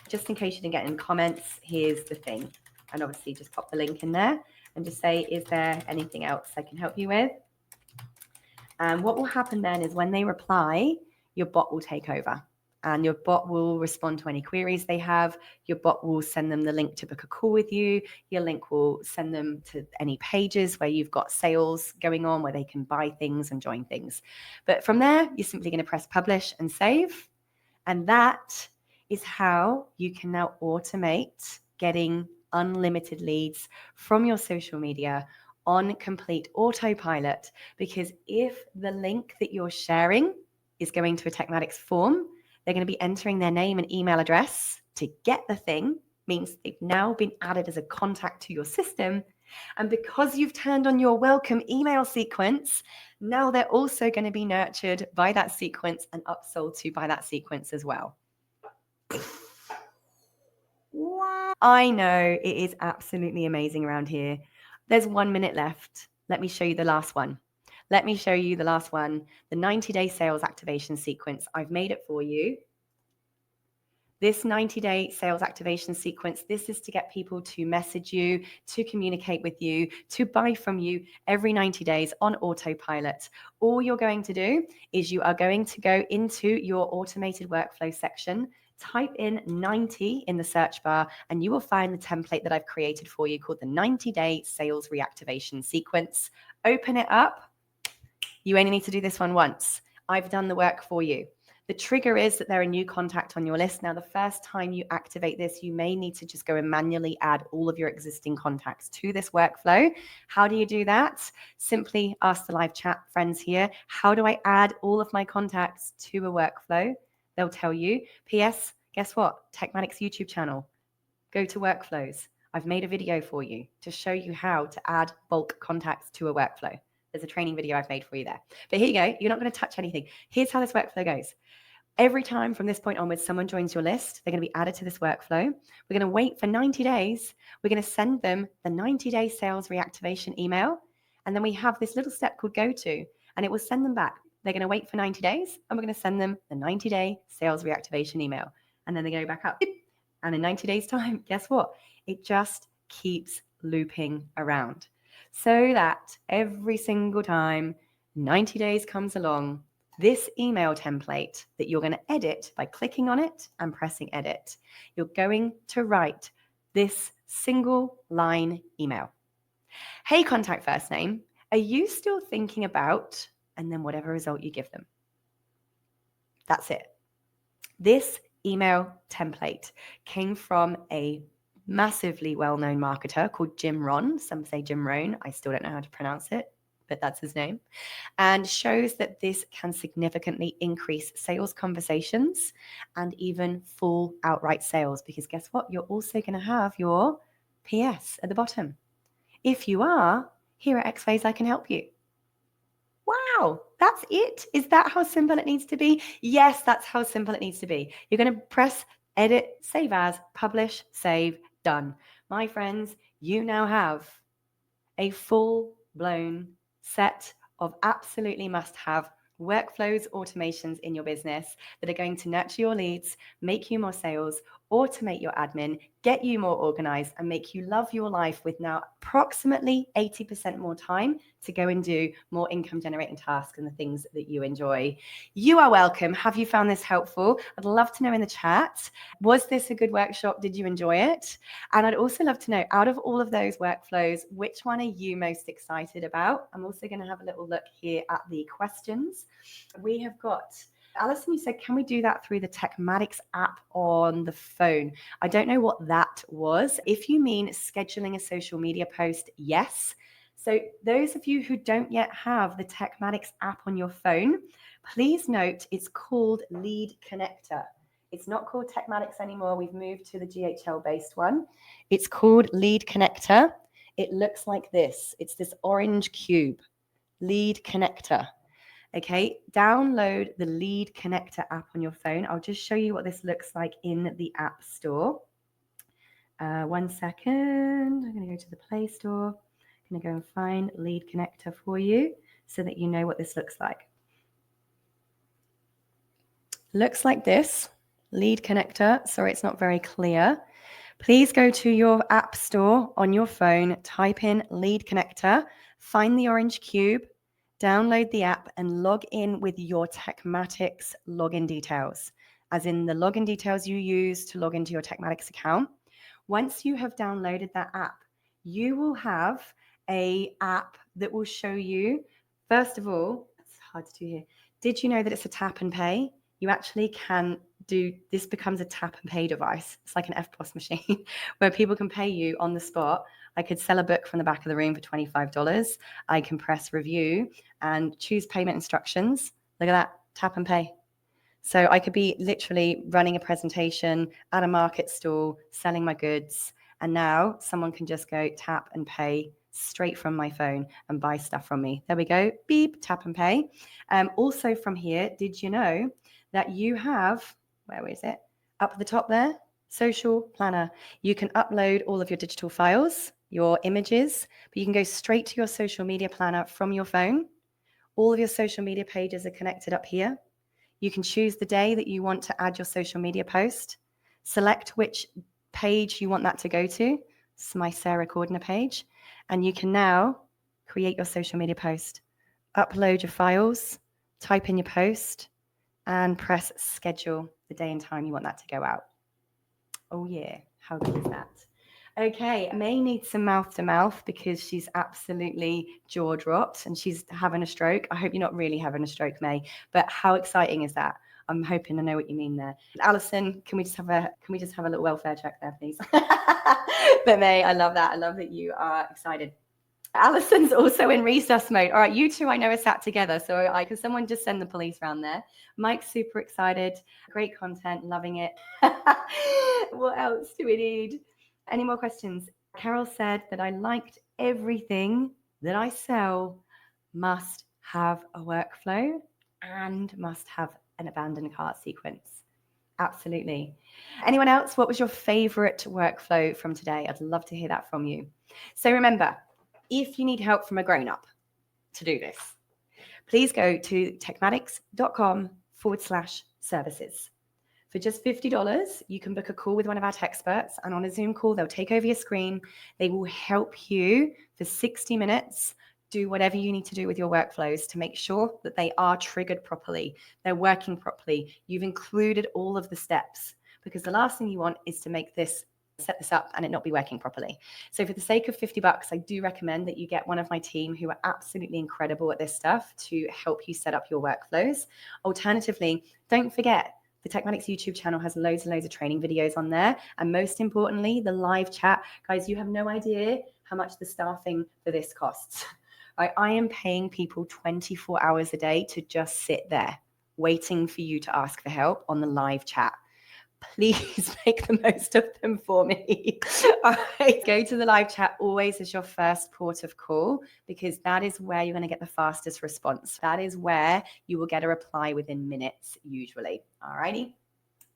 Just in case you didn't get any comments, here's the thing. And obviously just pop the link in there and just say, is there anything else I can help you with? And what will happen then is when they reply, your bot will take over and your bot will respond to any queries they have. Your bot will send them the link to book a call with you. Your link will send them to any pages where you've got sales going on, where they can buy things and join things. But from there, you're simply going to press publish and save. And that is how you can now automate getting unlimited leads from your social media on complete autopilot. Because if the link that you're sharing is going to a Techmatics form. They're going to be entering their name and email address to get the thing. Means they've now been added as a contact to your system. And because you've turned on your welcome email sequence, now they're also going to be nurtured by that sequence and upsold to by that sequence as well. Wow. I know it is absolutely amazing around here. There's 1 minute left. Let me show you the last one. Let me show you the last one, the 90-day sales activation sequence. I've made it for you. This 90-day sales activation sequence, this is to get people to message you, to communicate with you, to buy from you every 90 days on autopilot. All you're going to do is you are going to go into your automated workflow section, type in 90 in the search bar, and you will find the template that I've created for you called the 90-day sales reactivation sequence. Open it up. You only need to do this one once. I've done the work for you. The trigger is that they're a new contact on your list. Now, the first time you activate this, you may need to just go and manually add all of your existing contacts to this workflow. How do you do that? Simply ask the live chat friends here, how do I add all of my contacts to a workflow? They'll tell you. P.S. Guess what? Techmatics YouTube channel. Go to workflows. I've made a video for you to show you how to add bulk contacts to a workflow. There's a training video I've made for you there. But here you go. You're not going to touch anything. Here's how this workflow goes. Every time from this point onwards, someone joins your list, they're going to be added to this workflow. We're going to wait for 90 days. We're going to send them the 90-day sales reactivation email. And then we have this little step called go to, and it will send them back. They're going to wait for 90 days, and we're going to send them the 90-day sales reactivation email. And then they go back up. And in 90 days' time, guess what? It just keeps looping around. So that every single time 90 days comes along, this email template that you're going to edit by clicking on it and pressing edit, you're going to write this single line email. Hey, contact first name, are you still thinking about, and then whatever result you give them. That's it. This email template came from a massively well-known marketer called Jim Rohn. Some say Jim Rohn. I still don't know how to pronounce it, but that's his name, and shows that this can significantly increase sales conversations and even full outright sales, because guess what? You're also going to have your PS at the bottom. If you are, here are X ways I can help you. Wow, that's it. Is that how simple it needs to be? Yes, that's how simple it needs to be. You're going to press edit, save as, publish, save, done. My friends, you now have a full-blown set of absolutely must-have workflows, automations in your business that are going to nurture your leads, make you more sales, automate your admin, get you more organized, and make you love your life with now approximately 80% more time to go and do more income generating tasks and the things that you enjoy. You are welcome. Have you found this helpful? I'd love to know in the chat. Was this a good workshop? Did you enjoy it? And I'd also love to know, out of all of those workflows, which one are you most excited about? I'm also going to have a little look here at the questions. We have got Alison, you said, can we do that through the Techmatics app on the phone? I don't know what that was. If you mean scheduling a social media post, yes. So those of you who don't yet have the Techmatics app on your phone, please note it's called Lead Connector. It's not called Techmatics anymore. We've moved to the GHL-based one. It's called Lead Connector. It looks like this. It's this orange cube, Lead Connector. Okay, download the Lead Connector app on your phone. I'll just show you what this looks like in the App Store. 1 second. I'm going to go to the Play Store. I'm going to go and find Lead Connector for you so that you know what this looks like. Looks like this. Lead Connector. Sorry, it's not very clear. Please go to your App Store on your phone, type in Lead Connector, find the orange cube, download the app, and log in with your Techmatics login details, as in the login details you use to log into your Techmatics account. Once you have downloaded that app, you will have an app that will show you, first of all, it's hard to do here. Did you know that it's a tap and pay? You actually can do, this becomes a tap and pay device. It's like an FPOS machine where people can pay you on the spot. I could sell a book from the back of the room for $25. I can press review and choose payment instructions. Look at that. tap and pay. So I could be literally running a presentation at a market stall, selling my goods. And now someone can just go tap and pay straight from my phone and buy stuff from me. There we go. Beep, tap and pay. Also from here, did you know that you have, where is it? Up at the top there, social planner. You can upload all of your digital files, your images, but you can go straight to your social media planner from your phone. All of your social media pages are connected up here. You can choose the day that you want to add your social media post, select which page you want that to go to. It's my Sarah Cordiner page. And you can now create your social media post, upload your files, type in your post, and press schedule the day and time you want that to go out. Oh yeah, how good is that? Okay, May needs some mouth to mouth because she's absolutely jaw dropped and she's having a stroke. I hope you're not really having a stroke, May, but how exciting is that? I'm hoping I know what you mean there. Alison, can we just have a little welfare check there, please? But May, I love that. I love that you are excited. Alison's also in resus mode. All right, you two I know are sat together, so can someone just send the police around there? Mike's super excited. Great content, loving it. What else do we need? Any more questions? Carol said that I liked everything that I sell must have a workflow and must have an abandoned cart sequence. Absolutely. Anyone else? What was your favorite workflow from today? I'd love to hear that from you. So remember, if you need help from a grown-up to do this, please go to techmatics.com/services. For just $50, you can book a call with one of our tech experts, and on a Zoom call, they'll take over your screen. They will help you for 60 minutes do whatever you need to do with your workflows to make sure that they are triggered properly, they're working properly. You've included all of the steps, because the last thing you want is to set this up and it not be working properly. So for the sake of $50, I do recommend that you get one of my team who are absolutely incredible at this stuff to help you set up your workflows. Alternatively, don't forget, the Techmatics YouTube channel has loads and loads of training videos on there. And most importantly, the live chat. Guys, you have no idea how much the staffing for this costs. I am paying people 24 hours a day to just sit there waiting for you to ask for help on the live chat. Please make the most of them for me. All right, go to the live chat always as your first port of call, because that is where you're going to get the fastest response. That is where you will get a reply within minutes, usually. All righty.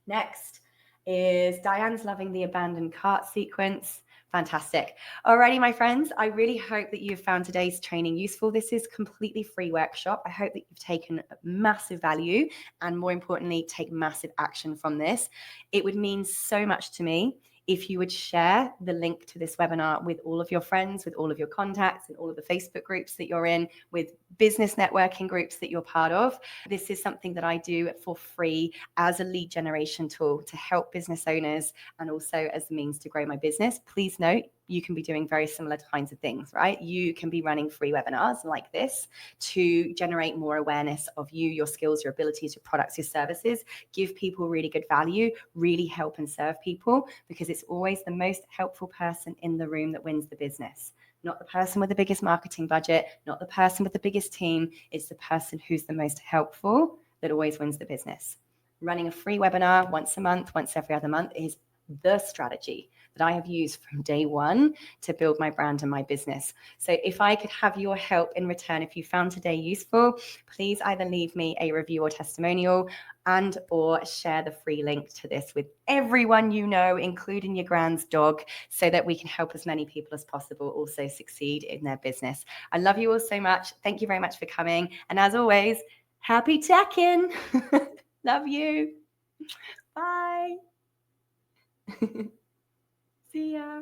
Next is Diane's loving the abandoned cart sequence. Fantastic. Alrighty, my friends, I really hope that you've found today's training useful. This is completely free workshop. I hope that you've taken massive value and, more importantly, take massive action from this. It would mean so much to me if you would share the link to this webinar with all of your friends, with all of your contacts, and all of the Facebook groups that you're in, with business networking groups that you're part of. This is something that I do for free as a lead generation tool to help business owners and also as a means to grow my business. Please note, you can be doing very similar kinds of things, right? You can be running free webinars like this to generate more awareness of you, your skills, your abilities, your products, your services, give people really good value, really help and serve people, because it's always the most helpful person in the room that wins the business. Not the person with the biggest marketing budget, not the person with the biggest team. It's the person who's the most helpful that always wins the business. Running a free webinar once a month, once every other month is the strategy that I have used from day one to build my brand and my business. So if I could have your help in return, if you found today useful, please either leave me a review or testimonial and or share the free link to this with everyone you know, including your grand's dog, so that we can help as many people as possible also succeed in their business. I love you all so much. Thank you very much for coming. And as always, happy teching. Love you. Bye. See ya.